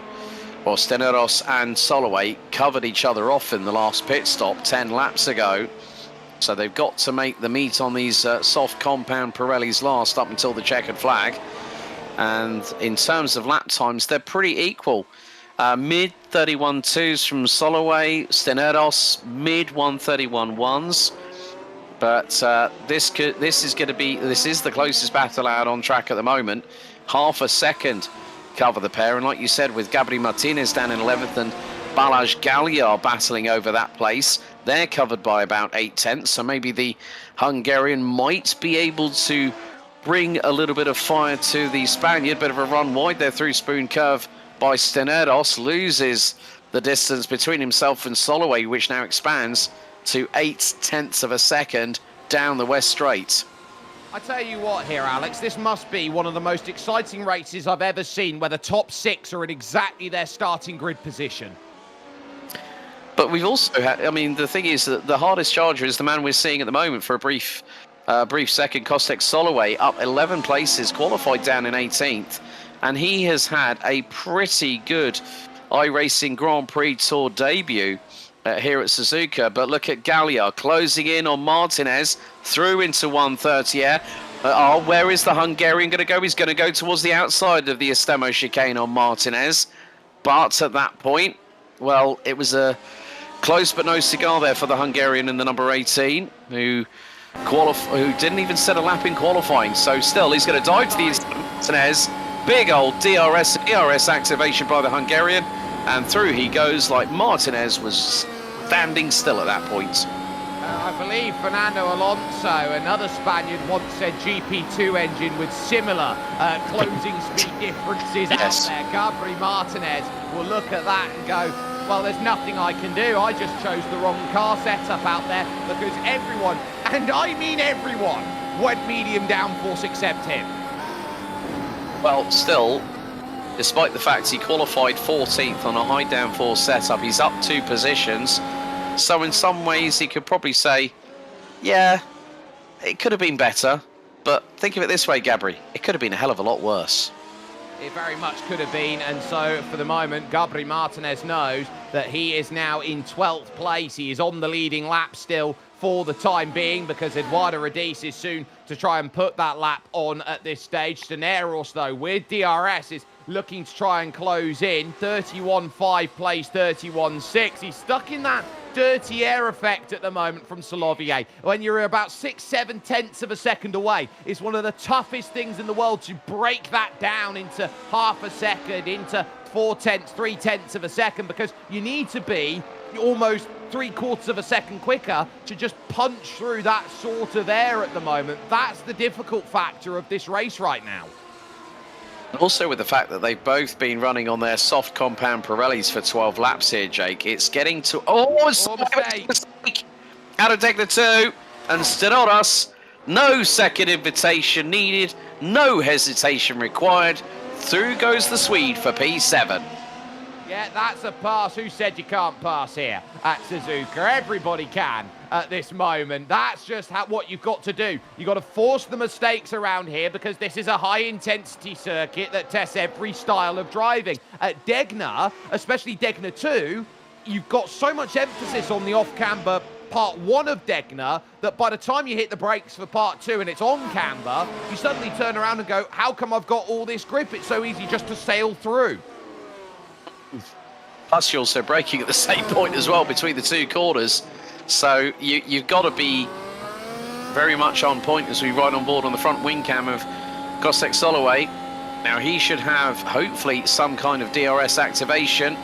well, Stineros and Soloway covered each other off in the last pit stop 10 laps ago. So they've got to make the meet on these soft compound Pirellis last up until the checkered flag. And in terms of lap times, they're pretty equal. Mid 31.2s from Soloway, Stineros mid 131.1s. But this is the closest battle out on track at the moment. Half a second cover the pair, and like you said, with Gabriel Martinez down in 11th and Balázs Galliar battling over that place, they're covered by about 8/10, so maybe the Hungarian might be able to bring a little bit of fire to the Spaniard. Bit of a run wide there through Spoon Curve by Stineros, loses the distance between himself and Soloway, which now expands to 8/10 of a second down the West Straight. I tell you what here, Alex, this must be one of the most exciting races I've ever seen, where the top 6 are in exactly their starting grid position. But we've also had, I mean, the thing is that the hardest charger is the man we're seeing at the moment for a brief second, Kostek Soloway, up 11 places, qualified down in 18th. And he has had a pretty good iRacing Grand Prix Tour debut here at Suzuka. But look at Galliar closing in on Martinez, through into 130 air. Where is the Hungarian going to go? He's going to go towards the outside of the Estemo chicane on Martinez. But at that point, well, it was a close but no cigar there for the Hungarian in the number 18, who didn't even set a lap in qualifying. So still, he's going to dive to the inside. Martinez, big old DRS activation by the Hungarian. and through he goes like Martinez was standing still at that point. I believe Fernando Alonso, another Spaniard, once said GP2 engine with similar closing speed differences out there. Gabri Martinez will look at that and go, well, there's nothing I can do. I just chose the wrong car setup out there because everyone, and I mean everyone, went medium downforce except him. Well, still, despite the fact he qualified 14th on a high downforce setup, he's up 2 positions. So in some ways he could probably say, yeah, it could have been better. But think of it this way, Gabri, it could have been a hell of a lot worse. It very much could have been, and so for the moment, Gabri Martinez knows that he is now in 12th place. He is on the leading lap still for the time being because Eduardo Rodis is soon to try and put that lap on at this stage. Steneros, though, with DRS is looking to try and close in. 31.5 plays 31.6. He's stuck in that dirty air effect at the moment from Soloviev. When you're about 6-7 tenths of a second away, it's one of the toughest things in the world to break that down into half a second, into 4 tenths, 3 tenths of a second, because you need to be almost 3/4 of a second quicker to just punch through that sort of air at the moment. That's the difficult factor of this race right now. Also with the fact that they've both been running on their soft compound Pirellis for 12 laps here, Jake, it's getting to... mistake! Out of Degner 2, and Steneros, no second invitation needed, no hesitation required. Through goes the Swede for P7. Yeah, that's a pass. Who said you can't pass here at Suzuka? Everybody can at this moment. That's just what you've got to do. You've got to force the mistakes around here because this is a high-intensity circuit that tests every style of driving. At Degner, especially Degner 2, you've got so much emphasis on the off-camber part 1 of Degner that by the time you hit the brakes for part 2 and it's on camber, you suddenly turn around and go, how come I've got all this grip? It's so easy just to sail through. Plus, you're also braking at the same point as well between the 2 corners. So you've got to be very much on point as we ride on board on the front wing cam of Kostek Soloway. Now, he should have, hopefully, some kind of DRS activation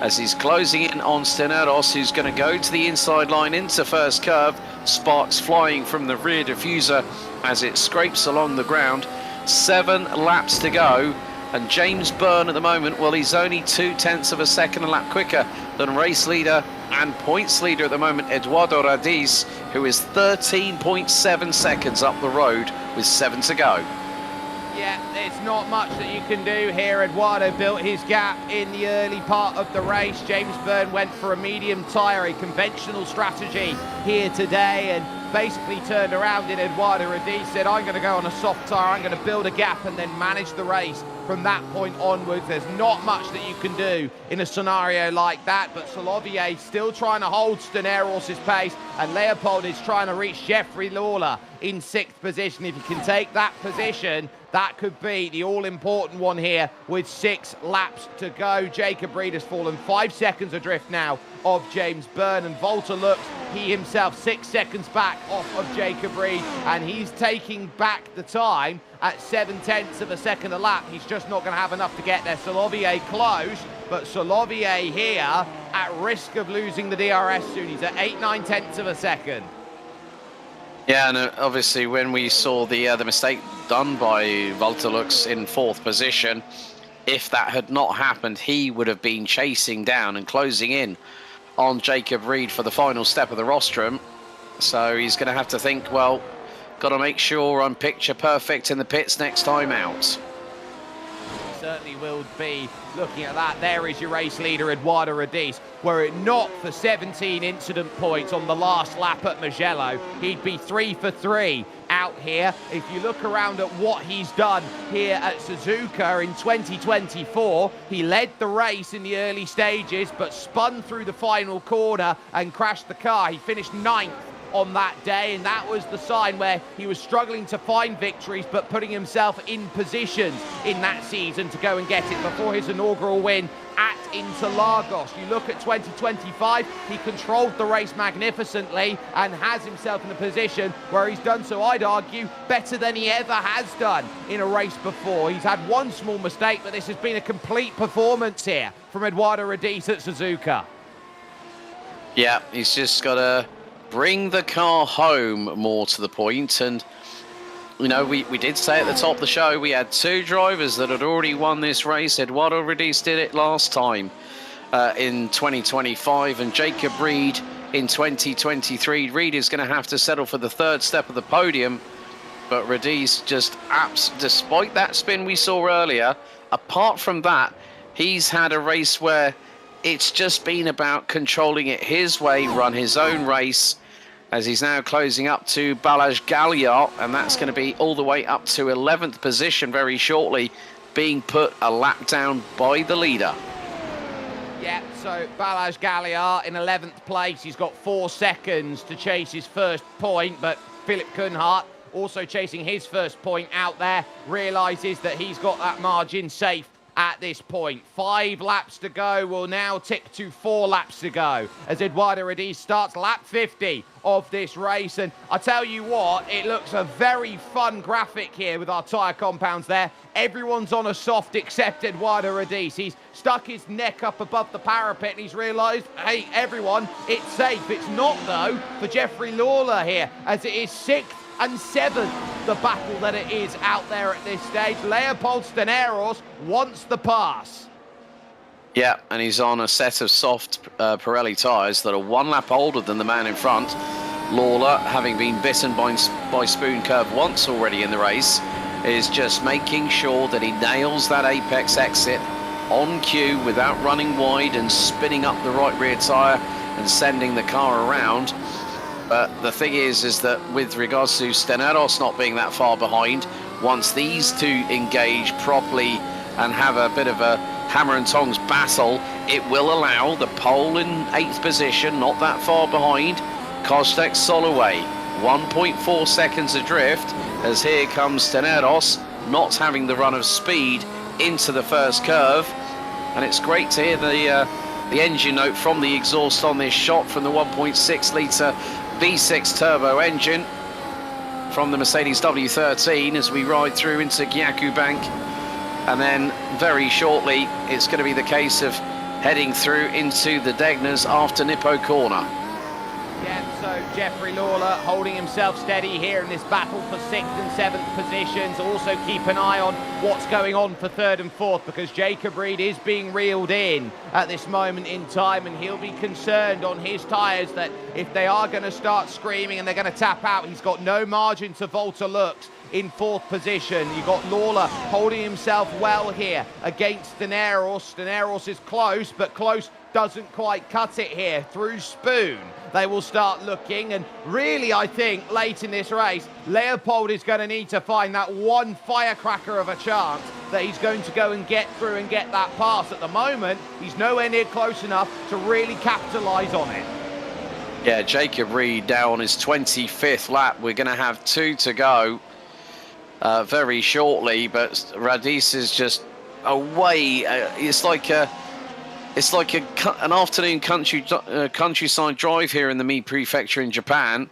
as he's closing in on Steneros, who's going to go to the inside line into first curve. Sparks flying from the rear diffuser as it scrapes along the ground. 7 laps to go. And James Byrne at the moment, well, he's only 2 tenths of a second a lap quicker than race leader and points leader at the moment, Eduardo Rodis, who is 13.7 seconds up the road with 7 to go. Yeah, there's not much that you can do here. Eduardo built his gap in the early part of the race. James Byrne went for a medium tyre, a conventional strategy here today, and basically turned around in Eduardo Rodis, said, I'm going to go on a soft tyre, I'm going to build a gap and then manage the race from that point onwards. There's not much that you can do in a scenario like that, but Soloviev still trying to hold Steneros' pace, and Leopold is trying to reach Jeffrey Lawler in 6th position. If you can take that position, that could be the all-important one here with 6 laps to go. Jacob Reed has fallen 5 seconds adrift now of James Byrne, and Volta looks, he himself 6 seconds back off of Jacob Reed, and he's taking back the time at 7 tenths of a second a lap. He's just not going to have enough to get there. Soloviev close, but Soloviev here at risk of losing the DRS soon. He's at 8-9 tenths of a second. Yeah, and obviously when we saw the mistake done by Valtelux in 4th position, if that had not happened, he would have been chasing down and closing in on Jacob Reed for the final step of the rostrum. So he's going to have to think, well, got to make sure I'm picture perfect in the pits next time out. Certainly will be looking at that. There is your race leader, Eduardo Rodis. Were it not for 17 incident points on the last lap at Mugello, he'd be 3 for 3 out here. If you look around at what he's done here at Suzuka in 2024, he led the race in the early stages, but spun through the final corner and crashed the car. He finished 9th on that day, and that was the sign where he was struggling to find victories but putting himself in positions in that season to go and get it before his inaugural win at Interlagos. You look at 2025, he controlled the race magnificently and has himself in a position where he's done so, I'd argue, better than he ever has done in a race before. He's had one small mistake, but this has been a complete performance here from Eduardo Radice at Suzuka. Yeah, he's just got to bring the car home more to the point. And, you know, we did say at the top of the show, we had two drivers that had already won this race. Eduardo Radice did it last time in 2025, and Jacob Reed in 2023. Reed is going to have to settle for the third step of the podium. But Radice just, despite that spin we saw earlier, apart from that, he's had a race where it's just been about controlling it his way, run his own race, as he's now closing up to Balázs Gallagher, and that's going to be all the way up to 11th position very shortly, being put a lap down by the leader. Yeah, so Balázs Gallagher in 11th place. He's got 4 seconds to chase his first point, but Philip Koenhart, also chasing his first point out there, realises that he's got that margin safe at this point. 5 laps to go, will now tick to 4 laps to go as Eduardo Radice starts lap 50 of this race. And I tell you what, it looks a very fun graphic here with our tyre compounds there. Everyone's on a soft except Eduardo Radice. He's stuck his neck up above the parapet and he's realised, hey, everyone, it's safe. It's not, though, for Jeffrey Lawler here, as it is 6th and 7th, the battle that it is out there at this stage. Leopold Steneiros wants the pass. Yeah, and he's on a set of soft Pirelli tyres that are 1 lap older than the man in front. Lawler, having been bitten by Spoon Curve once already in the race, is just making sure that he nails that apex exit on cue without running wide and spinning up the right rear tyre and sending the car around. But the thing is that with regards to Steneiros not being that far behind, once these two engage properly and have a bit of a hammer and tongs battle, it will allow the pole in 8th position, not that far behind, Kostek Soloway, 1.4 seconds adrift, as here comes Steneiros, not having the run of speed into the first curve. And it's great to hear the engine note from the exhaust on this shot from the 1.6 litre V6 turbo engine from the Mercedes W13 as we ride through into Gyaku Bank, and then very shortly it's going to be the case of heading through into the Degners after Nippo Corner. Yeah, so Jeffrey Lawler holding himself steady here in this battle for 6th and 7th positions. Also keep an eye on what's going on for 3rd and 4th, because Jacob Reed is being reeled in at this moment in time, and he'll be concerned on his tyres that if they are going to start screaming and they're going to tap out, he's got no margin to Volta Lux in 4th position. You've got Lawler holding himself well here against Steneiros. Steneiros is close, but close doesn't quite cut it here through Spoon. They will start looking, and really I think late in this race Leopold is going to need to find that one firecracker of a chance that he's going to go and get through and get that pass. At the moment he's nowhere near close enough to really capitalise on it. Yeah, Jacob Reed now on his 25th lap. We're going to have 2 to go very shortly, but Radice is just away. It's like an afternoon countryside drive here in the Mie Prefecture in Japan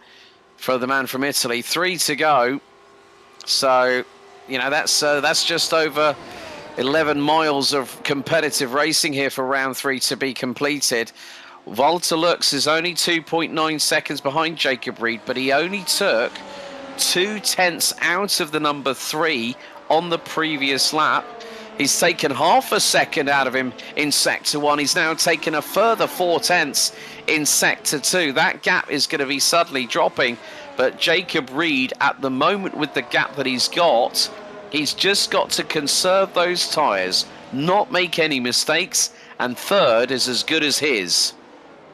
for the man from Italy. 3 to go, so you know that's just over 11 miles of competitive racing here for round 3 to be completed. Volta Lux is only 2.9 seconds behind Jacob Reed, but he only took 0.2 out of the number 3 on the previous lap. He's taken half a second out of him in Sector 1. He's now taken a further 0.4 in Sector 2. That gap is going to be suddenly dropping. But Jacob Reed, at the moment with the gap that he's got, he's just got to conserve those tyres, not make any mistakes, and 3rd is as good as his.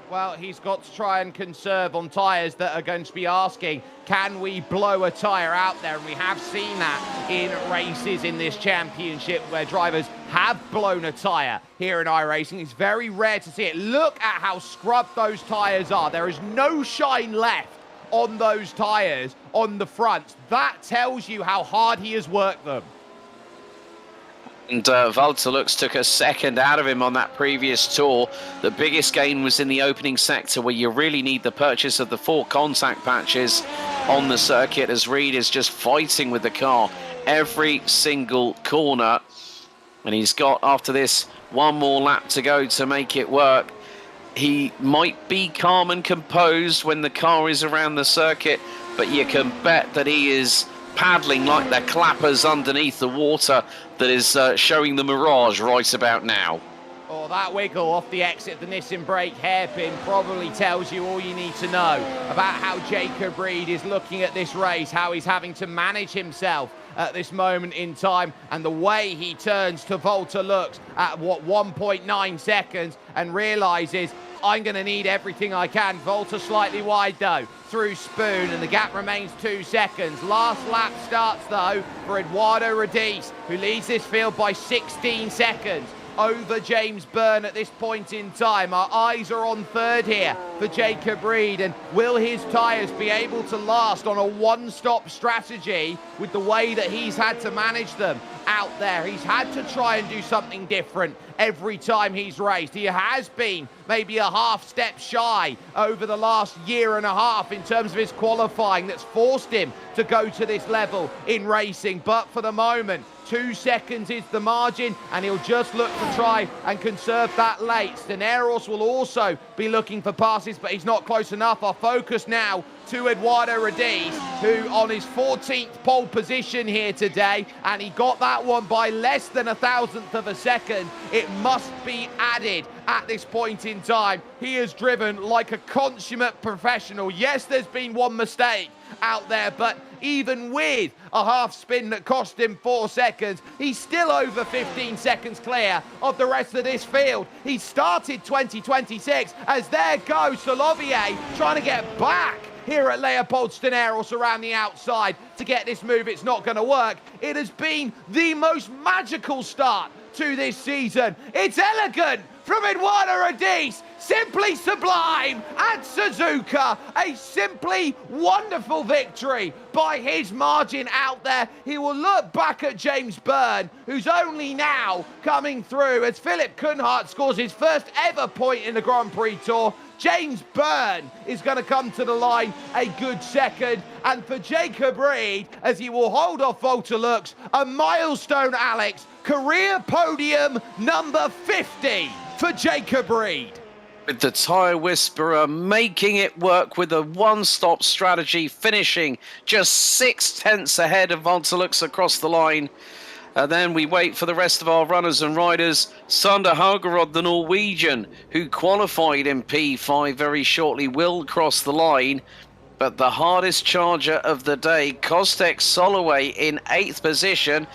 Well, he's got to try and conserve on tyres that are going to be asking, can we blow a tyre out there? And we have seen that in races in this championship where drivers have blown a tyre here in iRacing. It's very rare to see it. Look at how scrubbed those tyres are. There is no shine left on those tyres on the front. That tells you how hard he has worked them. And Walter Lux took a second out of him on that previous tour. The biggest gain was in the opening sector, where you really need the purchase of the 4 contact patches on the circuit, as Reed is just fighting with the car every single corner. And he's got, after this, 1 more lap to go to make it work. He might be calm and composed when the car is around the circuit, but you can bet that he is paddling like the clappers underneath the water that is showing the mirage right about now. Oh, that wiggle off the exit, the Nissan brake hairpin, probably tells you all you need to know about how Jacob Reed is looking at this race, how he's having to manage himself at this moment in time, and the way he turns to Walter Lux at, 1.9 seconds and realises, I'm going to need everything I can. Walter slightly wide, though, through Spoon, and the gap remains 2 seconds. Last lap starts, though, for Eduardo Radice, who leads this field by 16 seconds over James Byrne at this point in time. Our eyes are on third here for Jacob Reed, and will his tyres be able to last on a one-stop strategy with the way that he's had to manage them out there? He's had to try and do something different every time he's raced. He has been maybe a half step shy over the last year and a half in terms of his qualifying that's forced him to go to this level in racing, but for the moment 2 seconds is the margin, and he'll just look to try and conserve that late. Steneros will also be looking for passes, but he's not close enough. Our focus now to Eduardo Radice, who on his 14th pole position here today, and he got that one by less than 1,000th of a second. It must be added at this point in time. He has driven like a consummate professional. Yes, there's been one mistake out there, but even with a half spin that cost him 4 seconds, he's still over 15 seconds clear of the rest of this field. He started 2026 as there goes Solovier trying to get back here at Leopold Steneros around the outside to get this move. It's not going to work. It has been the most magical start to this season. It's elegant from Eduardo Radice, simply sublime at Suzuka. A simply wonderful victory by his margin out there. He will look back at James Byrne, who's only now coming through as Philip Koenhart scores his first ever point in the Grand Prix Tour. James Byrne is going to come to the line a good second. And for Jacob Reed, as he will hold off Walter Lux, a milestone, Alex, career podium number 50 for Jacob Reed. With the tyre whisperer making it work with a one-stop strategy, finishing just 6/10 ahead of Walter Lux across the line. And then we wait for the rest of our runners and riders. Sander Haugerod, the Norwegian, who qualified in P5 very shortly, will cross the line. But the hardest charger of the day, Kostek Soloway in 8th position.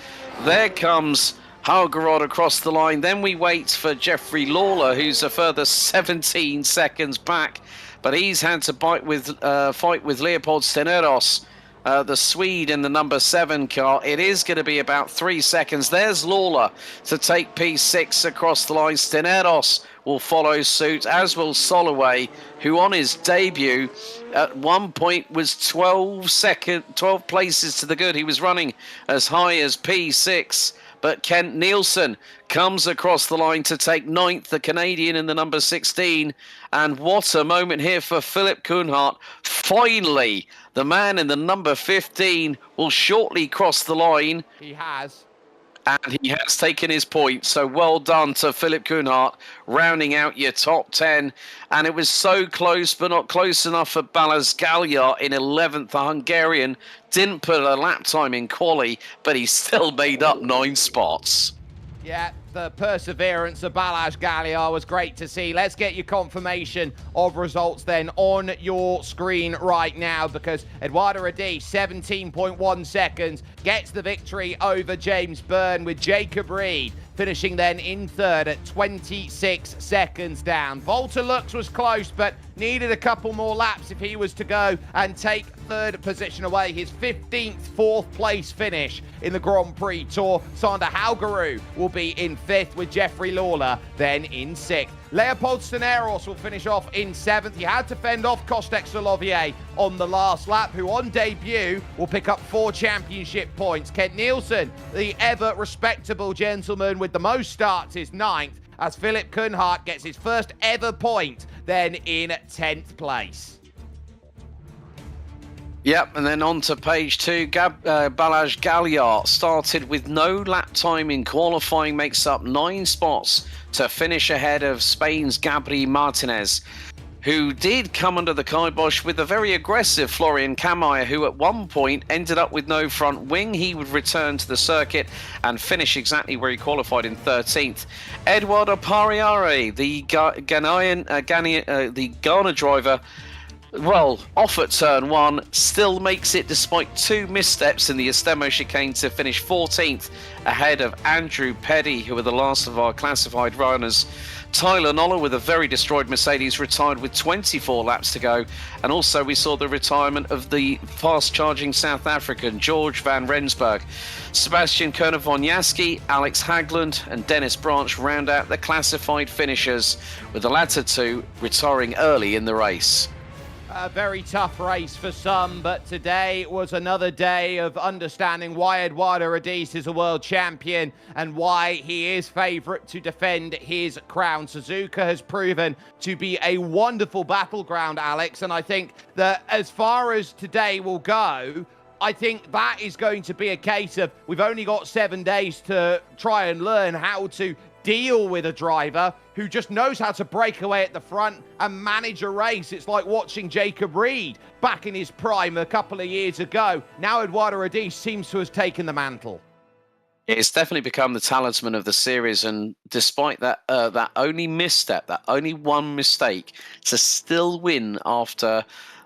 There comes Haugerod across the line. Then we wait for Jeffrey Lawler, who's a further 17 seconds back. But he's had to fight with Leopold Steneros, the Swede in the number 7 car. It is going to be about 3 seconds. There's Lawler to take P6 across the line. Steneros will follow suit, as will Soloway, who on his debut at one point was 12 places to the good. He was running as high as P6. But Kent Nielsen comes across the line to take 9th, the Canadian in the number 16. And what a moment here for Philip Koenhart. Finally, the man in the number 15 will shortly cross the line. He has. And he has taken his point. So well done to Philip Koenhart, rounding out your top 10. And it was so close, but not close enough for Balázs Gálya in 11th. The Hungarian didn't put a lap time in quali, but he still made up 9 spots. Yeah, the perseverance of Balázs Gálya was great to see. Let's get your confirmation of results then on your screen right now, because Eduardo Radice, 17.1 seconds, gets the victory over James Byrne, with Jacob Reed finishing then in 3rd at 26 seconds down. Walter Lux was close, but needed a couple more laps if he was to go and take third position away. His 15th fourth place finish in the Grand Prix Tour. Sander Haugerud will be in fifth, with Jeffrey Lawler then in sixth. Leopold Steneros will finish off in seventh. He had to fend off Kostek Solovier on the last lap, who on debut will pick up 4 championship points. Kent Nielsen, the ever respectable gentleman with the most starts, is ninth, as Philip Kuhnhardt gets his first ever point, then in 10th place. Yep, and then on to page 2, Balazs Galliard started with no lap time in qualifying, makes up 9 spots to finish ahead of Spain's Gabri Martinez, who did come under the kibosh with a very aggressive Florian Kammeyer, who at one point ended up with no front wing. He would return to the circuit and finish exactly where he qualified in 13th. Eduardo Pariare, the Ghana driver, well, off at turn 1, still makes it despite 2 missteps in the Estemo chicane to finish 14th ahead of Andrew Petty, who were the last of our classified runners. Tyler Noller, with a very destroyed Mercedes, retired with 24 laps to go. And also we saw the retirement of the fast-charging South African George van Rensburg. Sebastian Koenig-Woniarski, Alex Hagland and Dennis Branch round out the classified finishers, with the latter 2 retiring early in the race. A very tough race for some, but today was another day of understanding why Eduardo Rodis is a world champion and why he is favourite to defend his crown. Suzuka has proven to be a wonderful battleground, Alex, and I think that as far as today will go, I think that is going to be a case of we've only got 7 days to try and learn how to deal with a driver who just knows how to break away at the front and manage a race. It's like watching Jacob Reed back in his prime a couple of years ago. Now Eduardo Rodis seems to have taken the mantle. It's definitely become the talisman of the series, and despite that that only misstep, that only one mistake, to still win after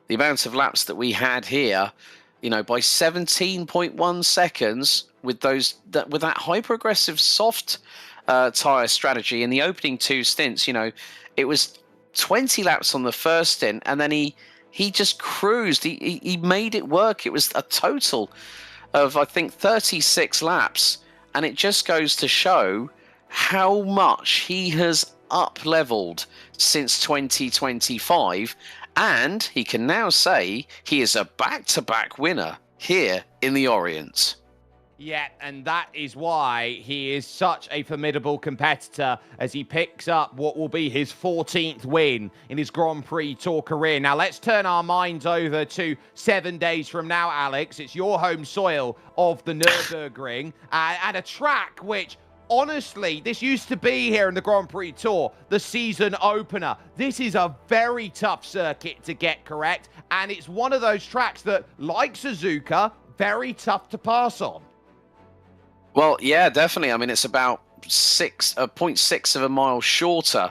the amount of laps that we had here, you know, by 17.1 seconds with that hyper-aggressive soft tyre strategy in the opening 2 stints. You know, it was 20 laps on the first stint, and then he just cruised. He made it work. It was a total of, I think, 36 laps, and it just goes to show how much he has up-leveled since 2025, and he can now say he is a back-to-back winner here in the Orient. Yeah, and that is why he is such a formidable competitor as he picks up what will be his 14th win in his Grand Prix Tour career. Now, let's turn our minds over to 7 days from now, Alex. It's your home soil of the Nürburgring, and a track which, honestly, this used to be here in the Grand Prix Tour, the season opener. This is a very tough circuit to get correct, and it's one of those tracks that, like Suzuka, very tough to pass on. Well, yeah, definitely. I mean, it's about 0.6 of a mile shorter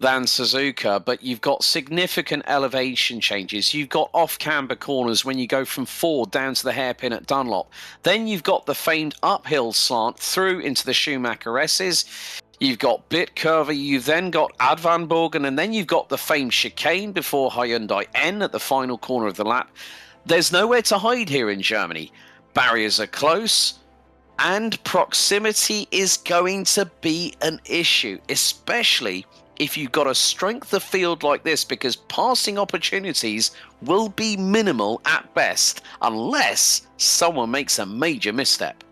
than Suzuka, but you've got significant elevation changes. You've got off-camber corners when you go from Ford down to the hairpin at Dunlop. Then you've got the famed uphill slant through into the Schumacher S's. You've got Bit Curva, you've then got Advanborgen, and then you've got the famed chicane before Hyundai N at the final corner of the lap. There's nowhere to hide here in Germany. Barriers are close, and proximity is going to be an issue, especially if you've got a strength of field like this, because passing opportunities will be minimal at best unless someone makes a major misstep.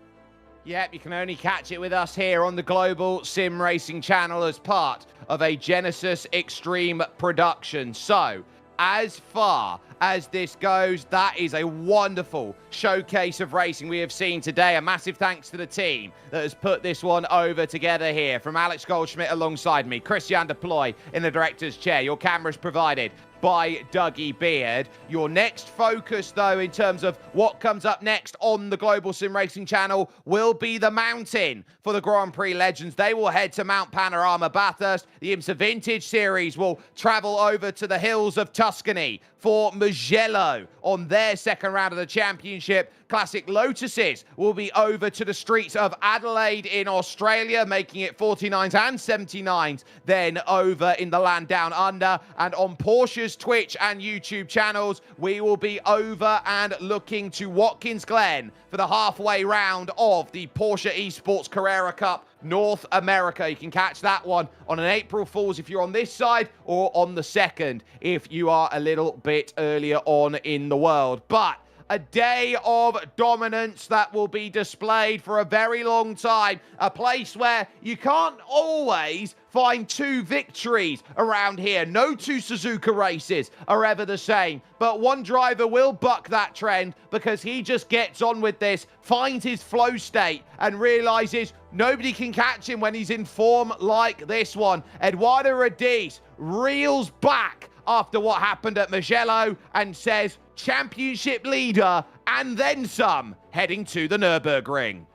Yep, you can only catch it with us here on the Global SimRacing Channel as part of a Genesis Extreme production. So, as far as this goes, that is a wonderful showcase of racing we have seen today. A massive thanks to the team that has put this one over together here. From Alex Goldschmidt alongside me, Christian Deploy in the director's chair. Your cameras provided by Dougie Beard. Your next focus, though, in terms of what comes up next on the Global Sim Racing Channel will be the mountain for the Grand Prix Legends. They will head to Mount Panorama Bathurst. The IMSA Vintage Series will travel over to the hills of Tuscany for Mugello on their second round of the championship. Classic Lotuses will be over to the streets of Adelaide in Australia, making it 49s and 79s, then over in the land down under. And on Porsche's Twitch and YouTube channels, we will be over and looking to Watkins Glen for the halfway round of the Porsche Esports Carrera Cup North America. You can catch that one on an April Fool's if you're on this side, or on the 2nd if you are a little bit earlier on in the world. But a day of dominance that will be displayed for a very long time. A place where you can't always find 2 victories around here. No 2 Suzuka races are ever the same. But one driver will buck that trend because he just gets on with this, finds his flow state, and realizes nobody can catch him when he's in form like this one. Eduardo Radiz reels back after what happened at Mugello and says, championship leader and then some, heading to the Nürburgring.